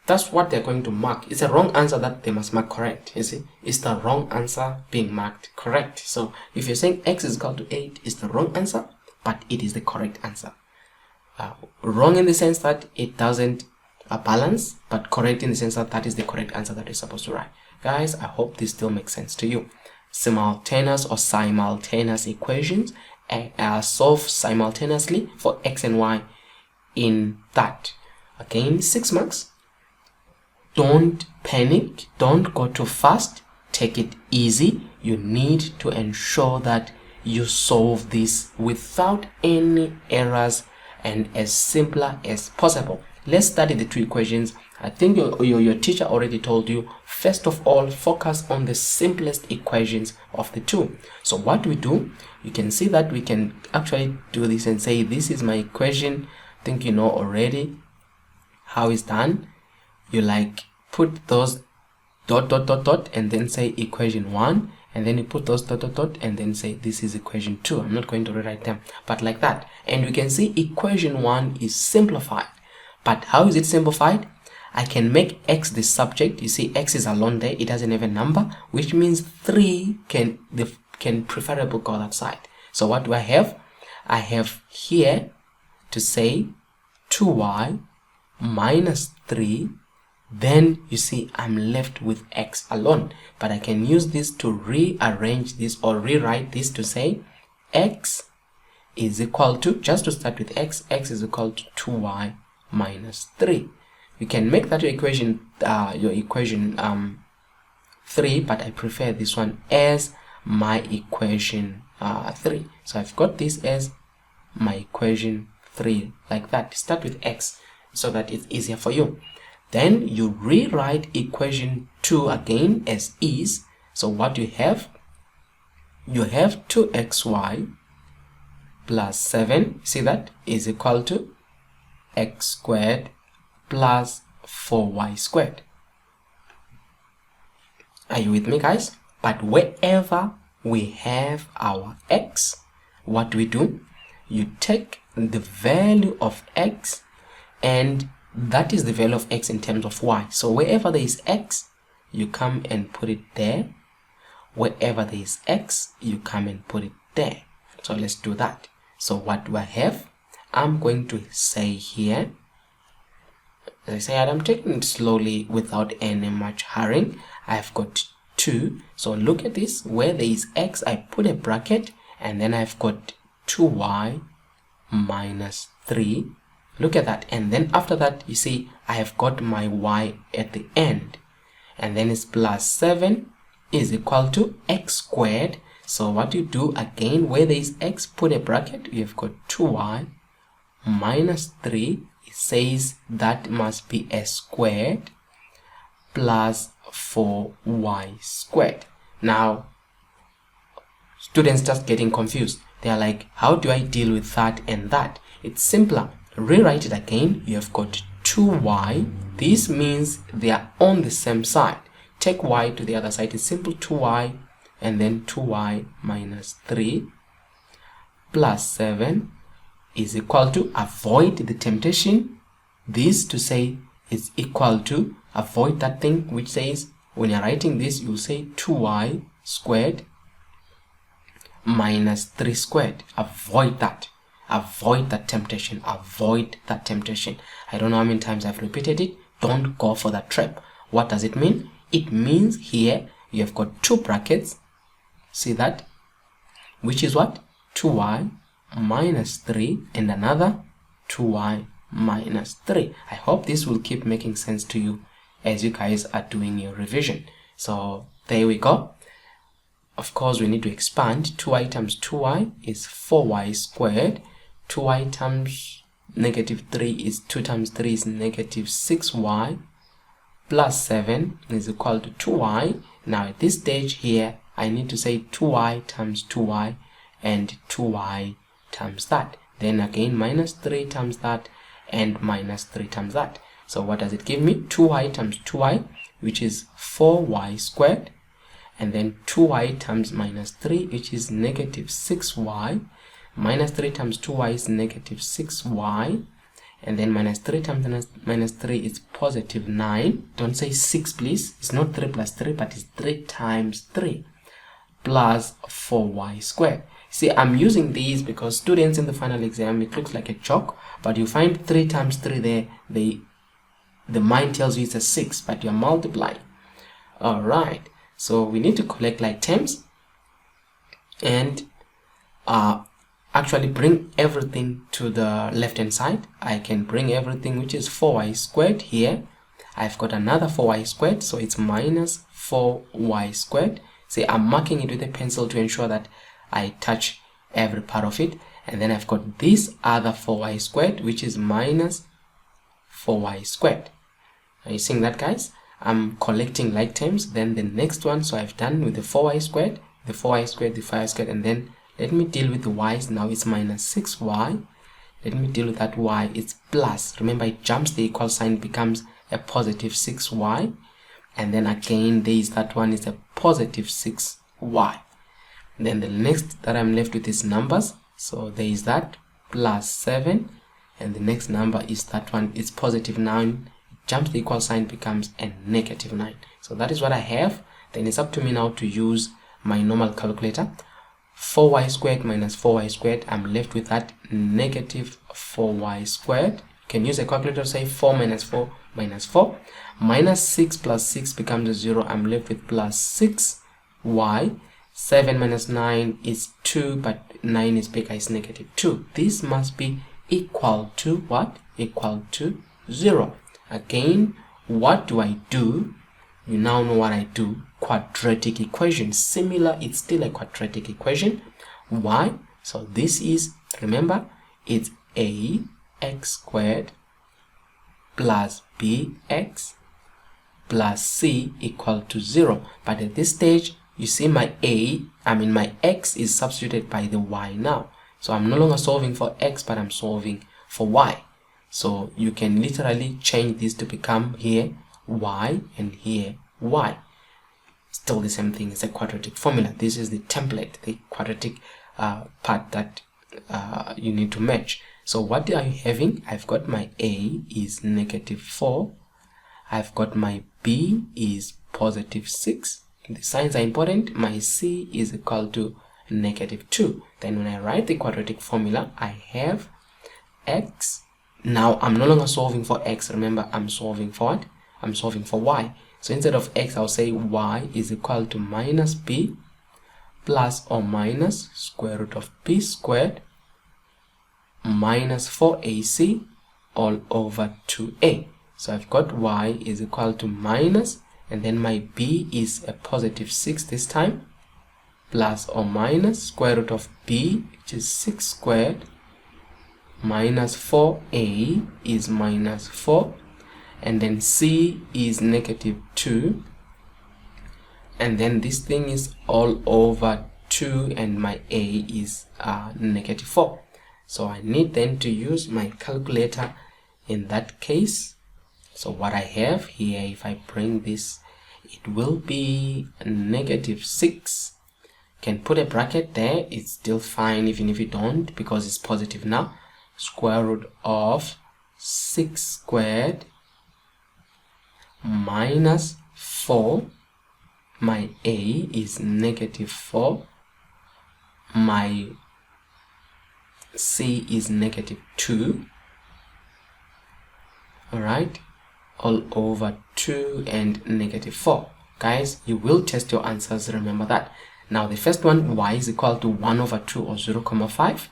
That's what they're going to mark. It's a wrong answer that they must mark correct. You see, it's the wrong answer being marked correct. So if you're saying x is equal to 8, it's the wrong answer, but it is the correct answer. Wrong in the sense that it doesn't balance, but correct in the sense that that is the correct answer that you're supposed to write. Guys, I hope this still makes sense to you. Simultaneous or simultaneous equations are solved simultaneously for x and y in that. Again, 6 marks. Don't panic. Don't go too fast. Take it easy. You need to ensure that you solve this without any errors and as simpler as possible. Let's study the 2 equations. I think your teacher already told you, first of all, focus on the simplest equations of the 2. So what we do, you can see that we can actually do this and say, this is my equation. I think you know already how it's done. You like put those ... and then say equation 1, and then you put those ... and then say this is equation 2. I'm not going to rewrite them, but like that. And we can see equation 1 is simplified. But how is it simplified? I can make x the subject. You see, x is alone there. It doesn't have a number, which means 3 can preferably go that side. So what do I have? I have here to say 2y minus 3. Then you see I'm left with x alone, but I can use this to rearrange this or rewrite this to say x is equal to, just to start with x is equal to 2y minus 3. You can make that your equation 3, but I prefer this one as my equation 3. So I've got this as my equation 3, like that. Start with x so that it's easier for you. Then you rewrite equation 2 again as is. So what you have 2xy plus 7, see that, is equal to x squared plus 4y squared. Are you with me, guys? But wherever we have our x, what do? You take the value of x, and that is the value of x in terms of y. So wherever there is x, you come and put it there. Wherever there is x, you come and put it there. So let's do that. So what do I have? I'm going to say here, as I said, I'm taking it slowly without any much hurrying. I've got 2. So look at this. Where there is x, I put a bracket, and then I've got 2y minus 3. Look at that. And then after that, you see, I have got my y at the end. And then it's plus 7 is equal to x squared. So what you do again, where there is x, put a bracket. You've got 2y minus 3. It says that must be s squared plus 4y squared. Now, students just getting confused. They are like, how do I deal with that and that? It's simpler. Rewrite it again. You have got 2y. This means they are on the same side. Take y to the other side. It's simple. 2y and then 2y minus 3 plus 7 is equal to, avoid the temptation, this to say is equal to, avoid that thing which says, when you're writing this, you'll say 2y squared minus 3 squared. Avoid that. Avoid that temptation. Avoid that temptation. I don't know how many times I've repeated it. Don't go for that trap. What does it mean? It means here you have got 2 brackets. See that? Which is what? 2y minus 3 and another 2y minus 3. I hope this will keep making sense to you as you guys are doing your revision. So there we go. Of course, we need to expand. 2y times 2y is 4y squared. 2y times negative 3 is 2 times 3 is negative 6y plus 7 is equal to 2y. Now at this stage here, I need to say 2y times 2y and 2y times that. Then again minus 3 times that and minus 3 times that. So what does it give me? 2y times 2y, which is 4y squared, and then 2y times minus 3, which is negative 6y. Minus 3 times 2y is negative 6y, and then minus 3 times minus 3 is positive 9. Don't say 6, please. It's not 3 plus 3, but it's 3 times 3 plus 4y squared. See, I'm using these because students in the final exam, it looks like a joke, but you find 3 times 3 there, the mind tells you it's a 6, but you're multiplying. Alright, so we need to collect like terms and actually bring everything to the left hand side. I can bring everything, which is 4y squared here. I've got another 4y squared, so it's minus 4y squared. See, I'm marking it with a pencil to ensure that I touch every part of it. And then I've got this other 4y squared, which is minus 4y squared. Are you seeing that, guys? I'm collecting like terms. Then the next one, so I've done with the 4y squared, the 4y squared, the 5y squared, and then let me deal with the y's. Now it's minus 6y. Let me deal with that y. It's plus. Remember, it jumps the equal sign, becomes a positive 6y. And then again, there is that one is a positive 6y. Then the next that I'm left with is numbers. So there is that plus 7. And the next number is that one. It's positive 9. It jumps the equal sign, becomes a negative 9. So that is what I have. Then it's up to me now to use my normal calculator. 4y squared minus 4y squared, I'm left with that negative 4y squared. You can use a calculator to say 4 minus 4 minus 4. Minus 6 plus 6 becomes a 0. I'm left with plus 6y. 7 minus 9 is 2, but 9 is bigger, is negative 2. This must be equal to what? Equal to 0. Again, what do I do? You now know what I do. Quadratic equation. Similar, it's still a quadratic equation. Why? So this is, remember, it's ax squared plus bx plus c equal to 0. But at this stage, you see my my x is substituted by the y now. So I'm no longer solving for x, but I'm solving for y. So you can literally change this to become here y and here y. Still the same thing. It's a quadratic formula. This is the template, the quadratic part that you need to match. So what are you having? I've got my a is negative 4. I've got my b is positive 6. The signs are important. My c is equal to negative 2. Then when I write the quadratic formula, I have x. Now I'm no longer solving for x. Remember, I'm solving for what? I'm solving for y. So instead of x, I'll say y is equal to minus b plus or minus square root of b squared minus 4ac all over 2a. So I've got y is equal to minus, and then my b is a positive 6 this time, plus or minus square root of b, which is 6 squared, minus 4a is minus 4, and then c is negative 2, and then this thing is all over 2, and my a is negative 4. So I need then to use my calculator in that case. So what I have here, if I bring this, it will be negative 6. Can put a bracket there, it's still fine even if you don't, because it's positive now. Square root of 6 squared minus 4. My a is negative 4. My c is negative 2. Alright, all over 2 and negative 4. Guys, you will test your answers, remember that. Now the first one, y is equal to 1 over 2 or 0,5.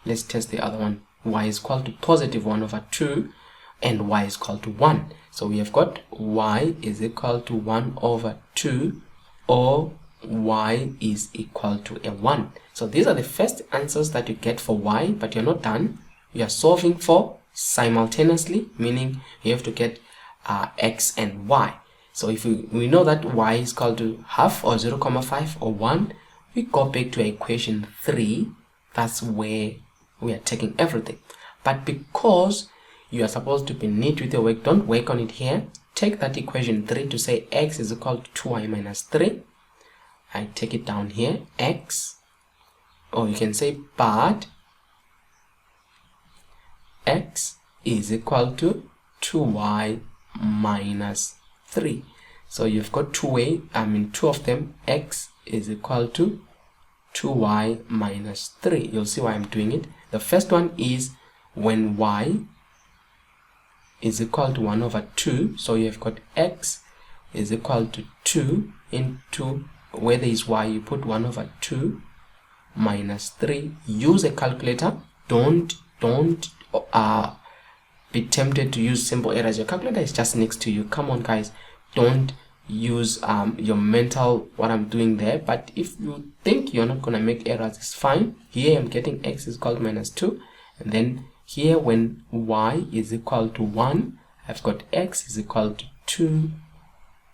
Let's test the other one. Y is equal to positive 1 over 2 and y is equal to 1. So we have got y is equal to 1 over 2 or y is equal to a 1. So these are the first answers that you get for y, but you're not done. You are solving for simultaneously, meaning you have to get x and y. So if we know that y is equal to half or 0,5 or 1, we go back to equation 3. That's where we are taking everything. But because you are supposed to be neat with your work, don't work on it here. Take that equation 3 to say x is equal to 2y minus 3. I take it down here, x, or you can say but x is equal to 2y minus 3. So you've got two of them. X is equal to 2y minus 3. You'll see why I'm doing it. The first one is when y is equal to 1 over 2. So you've got x is equal to 2 into, where there is y, you put 1 over 2 minus 3. Use a calculator. Don't be tempted to use simple errors. Your calculator is just next to you. Come on guys, don't use your mental what I'm doing there. But if you think you're not gonna make errors, it's fine. Here I'm getting x is equal to minus 2, and then here when y is equal to 1, I've got x is equal to 2,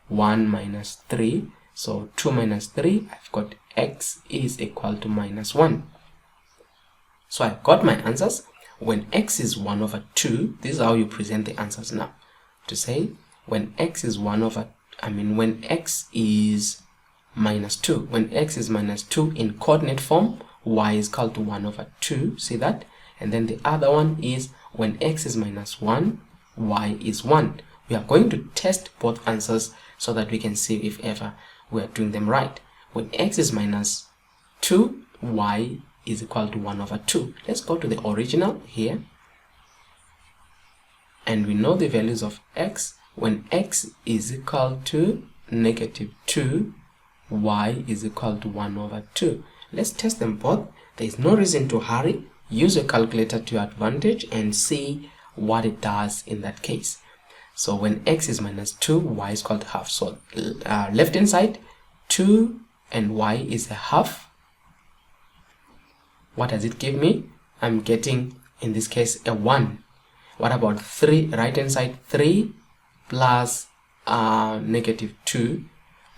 1 minus 3. So 2 minus 3, I've got x is equal to minus 1. So I've got my answers. When x is 1 over 2, this is how you present the answers now. To say when x is when x is minus 2. When x is minus 2 in coordinate form, y is equal to 1 over 2. See that? And then the other one is when x is minus 1, y is 1. We are going to test both answers so that we can see if ever we are doing them right. When x is minus 2, y is equal to 1 over 2. Let's go to the original here. And we know the values of x. When x is equal to -2, y is equal to 1 over 2. Let's test them both. There is no reason to hurry. Use your calculator to your advantage and see what it does in that case. So when x is -2, y is equal to half. So left hand side, 2 and y is a half. What does it give me? I'm getting, in this case, a 1. What about 3? Right hand side, 3 plus -2.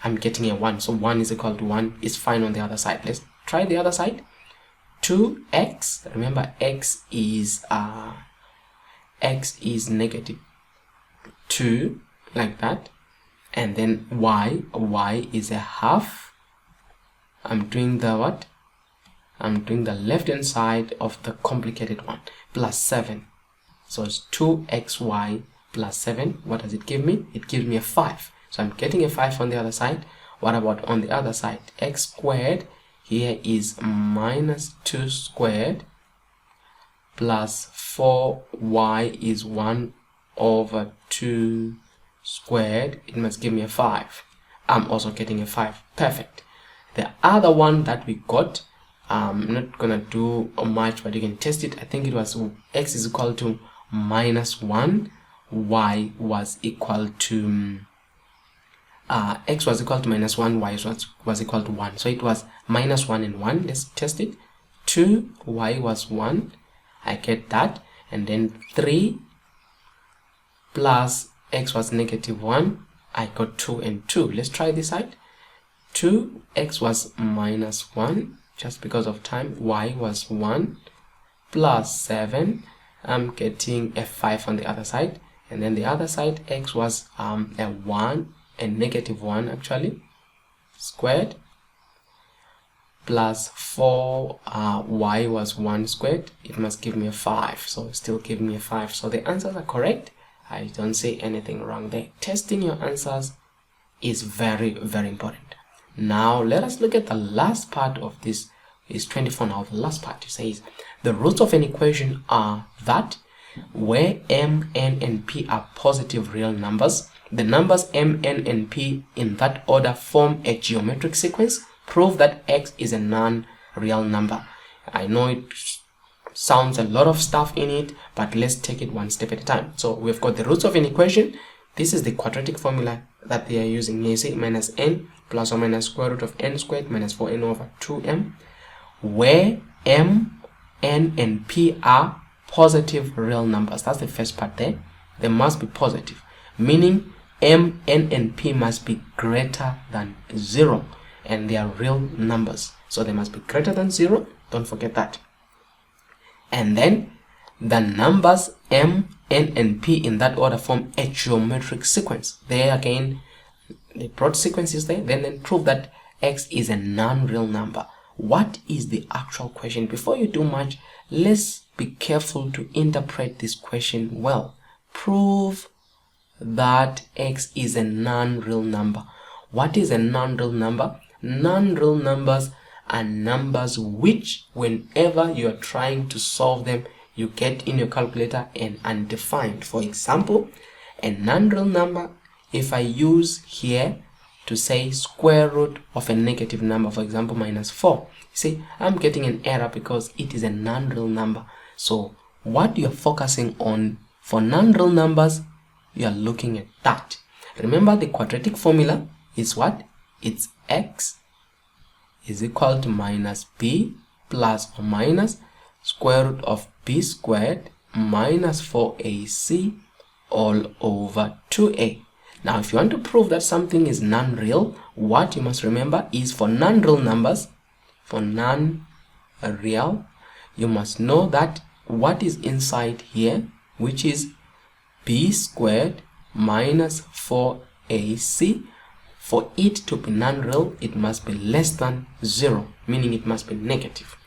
I'm getting a 1. So 1 is equal to 1 is fine on the other side. Let's try the other side. 2x. Remember, x is -2, like that. And then y is a half. I'm doing the what? I'm doing the left hand side of the complicated one, plus 7. So it's 2xy plus 7. What does it give me? It gives me a 5. So I'm getting a 5 on the other side. What about on the other side? X squared here is -2 squared plus 4y is 1 over 2 squared. It must give me a 5. I'm also getting a 5. Perfect. The other one that we got, I'm not gonna do much, but you can test it. I think it was x is equal to -1, y was equal to x was equal to -1, y was equal to 1. So it was -1 and 1. Let's test it. 2, y was 1. I get that. And then 3 plus x was -1. I got 2 and 2. Let's try this side. 2, x was -1. Just because of time, y was 1 plus 7. I'm getting a 5 on the other side, and then the other side, x was a 1 and -1 actually squared plus 4, y was 1 squared. It must give me a 5, so still give me a 5. So the answers are correct. I don't say anything wrong there. Testing your answers is very, very important. Now let us look at the last part of this. Is 24 now. The last part, it says the roots of an equation are that where m, n, and p are positive real numbers, the numbers m, n, and p in that order form a geometric sequence. Prove that x is a non-real number. I know it sounds a lot of stuff in it, but let's take it one step at a time. So we've got the roots of an equation. This is the quadratic formula that they are using here. You see, minus n plus or minus square root of n squared minus 4n over 2m. Where m, n, and p are positive real numbers. That's the first part there. They must be positive, meaning m, n, and p must be greater than 0, and they are real numbers, so they must be greater than 0. Don't forget that. And then the numbers m, n, and p in that order form a geometric sequence. There again, the broad sequence is there. Then prove that x is a non-real number. What is the actual question? Before you do much, let's be careful to interpret this question well. Prove that x is a non-real number. What is a non-real number? Non-real numbers are numbers which, whenever you are trying to solve them, you get in your calculator an undefined. For example, a non-real number, if I use here to say square root of a negative number, for example -4, see, I'm getting an error because it is a non-real number. So what you're focusing on for non-real numbers, you are looking at that. Remember, the quadratic formula is what? It's x is equal to minus b plus or minus square root of b squared minus 4ac all over 2a. Now, if you want to prove that something is non-real, what you must remember is for non-real numbers, for non-real, you must know that what is inside here, which is b squared minus 4ac, for it to be non-real, it must be less than 0, meaning it must be negative.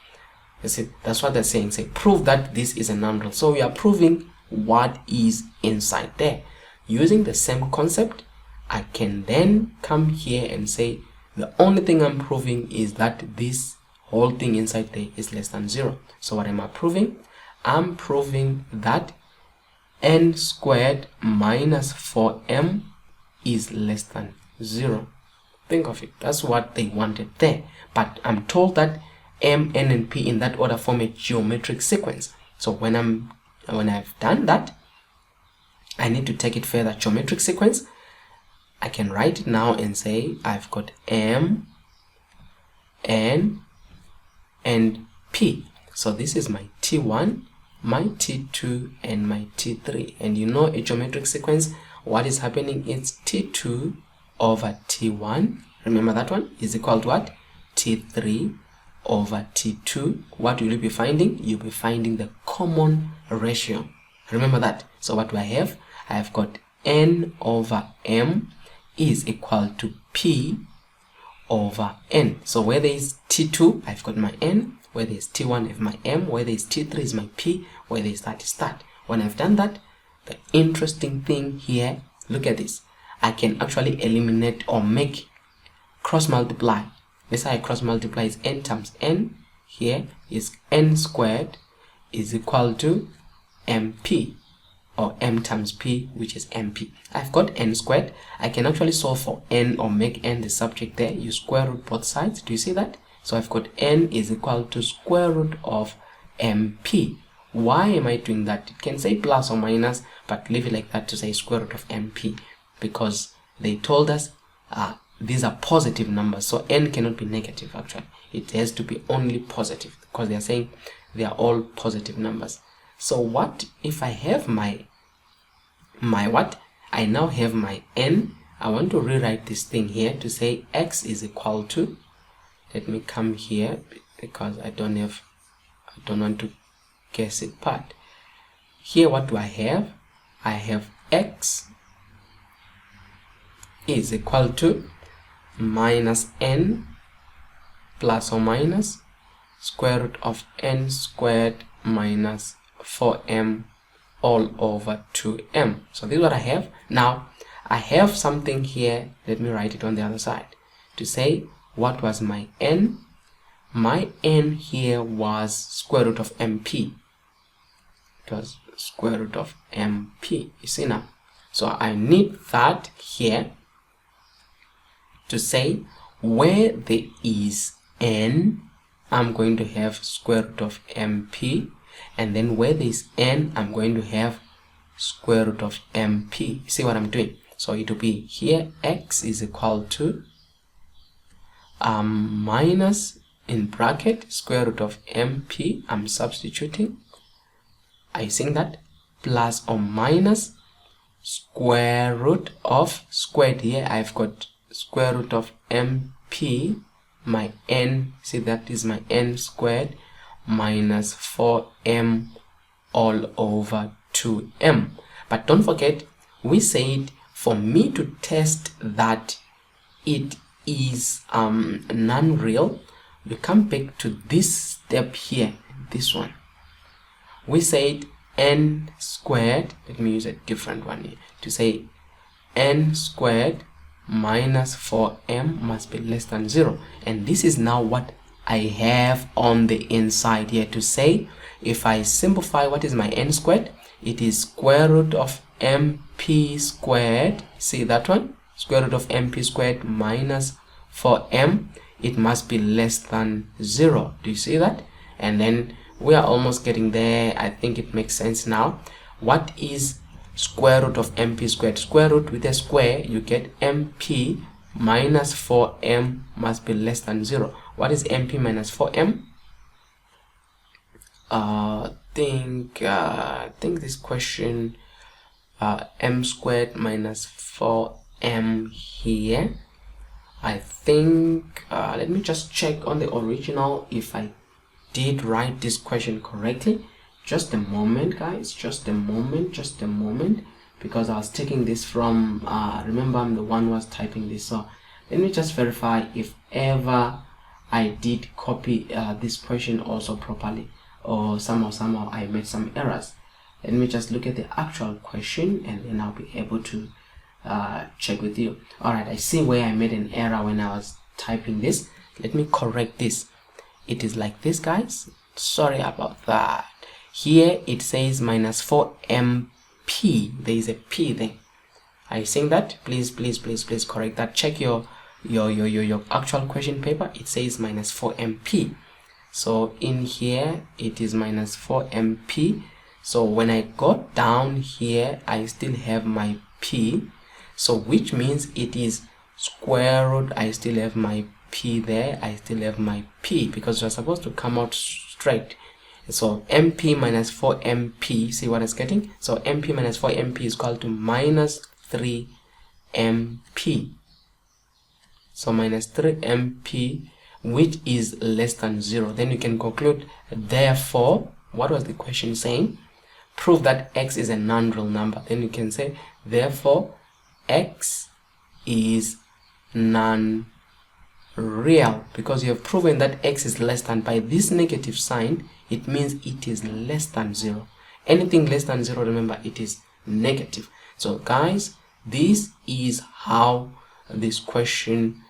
You see, that's what they're saying. Say, prove that this is a non-real. So we are proving what is inside there. Using the same concept, I can then come here and say the only thing I'm proving is that this whole thing inside there is less than 0. So what am I proving? I'm proving that n squared minus 4m is less than 0. Think of it. That's what they wanted there. But I'm told that m, n, and p in that order form a geometric sequence. So when I've done that, I need to take it further. Geometric sequence, I can write it now and say I've got m, n, and p. So this is my t1, my t2, and my t3. And you know a geometric sequence, what is happening is t2 over t1, remember that one, is equal to what? T3 over t2. What will you be finding? You'll be finding the common ratio. Remember that. So what do I have? I have got n over m is equal to p over n. So where there is t2, I've got my n. Where there is t1, I have my m. Where there is t3 is my p. Where there is that is that. When I've done that, the interesting thing here, look at this. I can actually eliminate or make cross multiply. Let's say I cross multiply is n times n. Here is n squared is equal to mp, or m times p, which is mp. I've got n squared. I can actually solve for n or make n the subject there. You square root both sides. Do you see that? So I've got n is equal to square root of mp. Why am I doing that? It can say plus or minus, but leave it like that to say square root of mp, because they told us these are positive numbers, so n cannot be negative. Actually, it has to be only positive, because they are saying they are all positive numbers. So what if I have my what? I now have my n. I want to rewrite this thing here to say x is equal to, let me come here because I don't want to guess it part. Here what do I have? I have x is equal to minus n plus or minus square root of n squared minus 4m all over 2m. So this is what I have. Now I have something here. Let me write it on the other side to say what was my n. My n here was square root of mp. It was square root of mp. You see now? So I need that here to say where there is n, I'm going to have square root of mp, and then where there is n, I'm going to have square root of mp. You see what I'm doing? So it will be here x is equal to minus in bracket square root of mp. I'm substituting. Are you seeing that? Plus or minus square root of squared. Here I've got square root of mp, my n, see that is my n squared, minus 4m all over 2m. But don't forget, we said for me to test that it is non-real, we come back to this step here, this one. We said n squared, let me use a different one here, to say n squared minus 4m must be less than 0. And this is now what I have on the inside here to say, if I simplify what is my n squared, it is square root of mp squared, see that one, square root of mp squared minus 4m, it must be less than 0. Do you see that? And then we are almost getting there. I think it makes sense now. What is square root of mp squared? Square root with a square, you get mp minus 4m must be less than 0. What is mp minus 4m? I think this question, m squared minus 4m here. I think let me just check on the original if I did write this question correctly. Just a moment, guys, just a moment, because I was taking this from remember, I'm the one who was typing this, so let me just verify if ever I did copy this question also properly, or somehow I made some errors. Let me just look at the actual question and then I'll be able to check with you. All right, I see where I made an error when I was typing this. Let me correct this. it is like this, guys. Sorry about that. Here it says minus 4mp. There is a p there. Are you seeing that? Please correct that. Check your actual question paper. It says minus 4mp. So in here it is minus 4mp. So when I go down here, I still have my p. So which means it is square root. I still have my p there. I still have my p because you're supposed to come out straight. So mp minus 4mp, see what it's getting? So mp minus 4mp is equal to minus 3mp. So minus 3mp, which is less than 0. Then you can conclude, therefore, what was the question saying? Prove that x is a non-real number. Then you can say, therefore, x is non-real, because you have proven that x is less than, by this negative sign, it means it is less than 0. Anything less than 0, remember, it is negative. So guys, this is how this question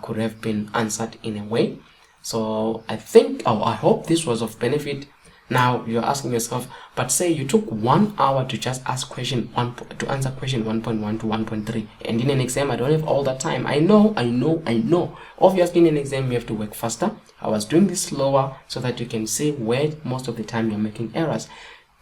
could have been answered in a way. So I think, I hope this was of benefit. Now you're asking yourself, but say you took 1 hour to just ask question 1 to answer question 1.1 to 1.3, and in an exam I don't have all that time. I know. Obviously in an exam you have to work faster. I was doing this slower so that you can see where most of the time you're making errors.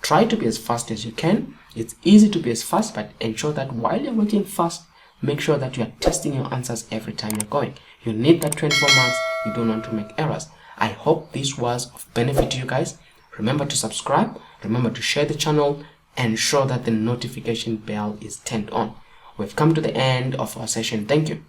Try to be as fast as you can. It's easy to be as fast, but ensure that while you're working fast, make sure that you are testing your answers every time you're going. You need that 24 marks. You don't want to make errors. I hope this was of benefit to you guys. Remember to subscribe, remember to share the channel, and ensure that the notification bell is turned on. We've come to the end of our session. Thank you.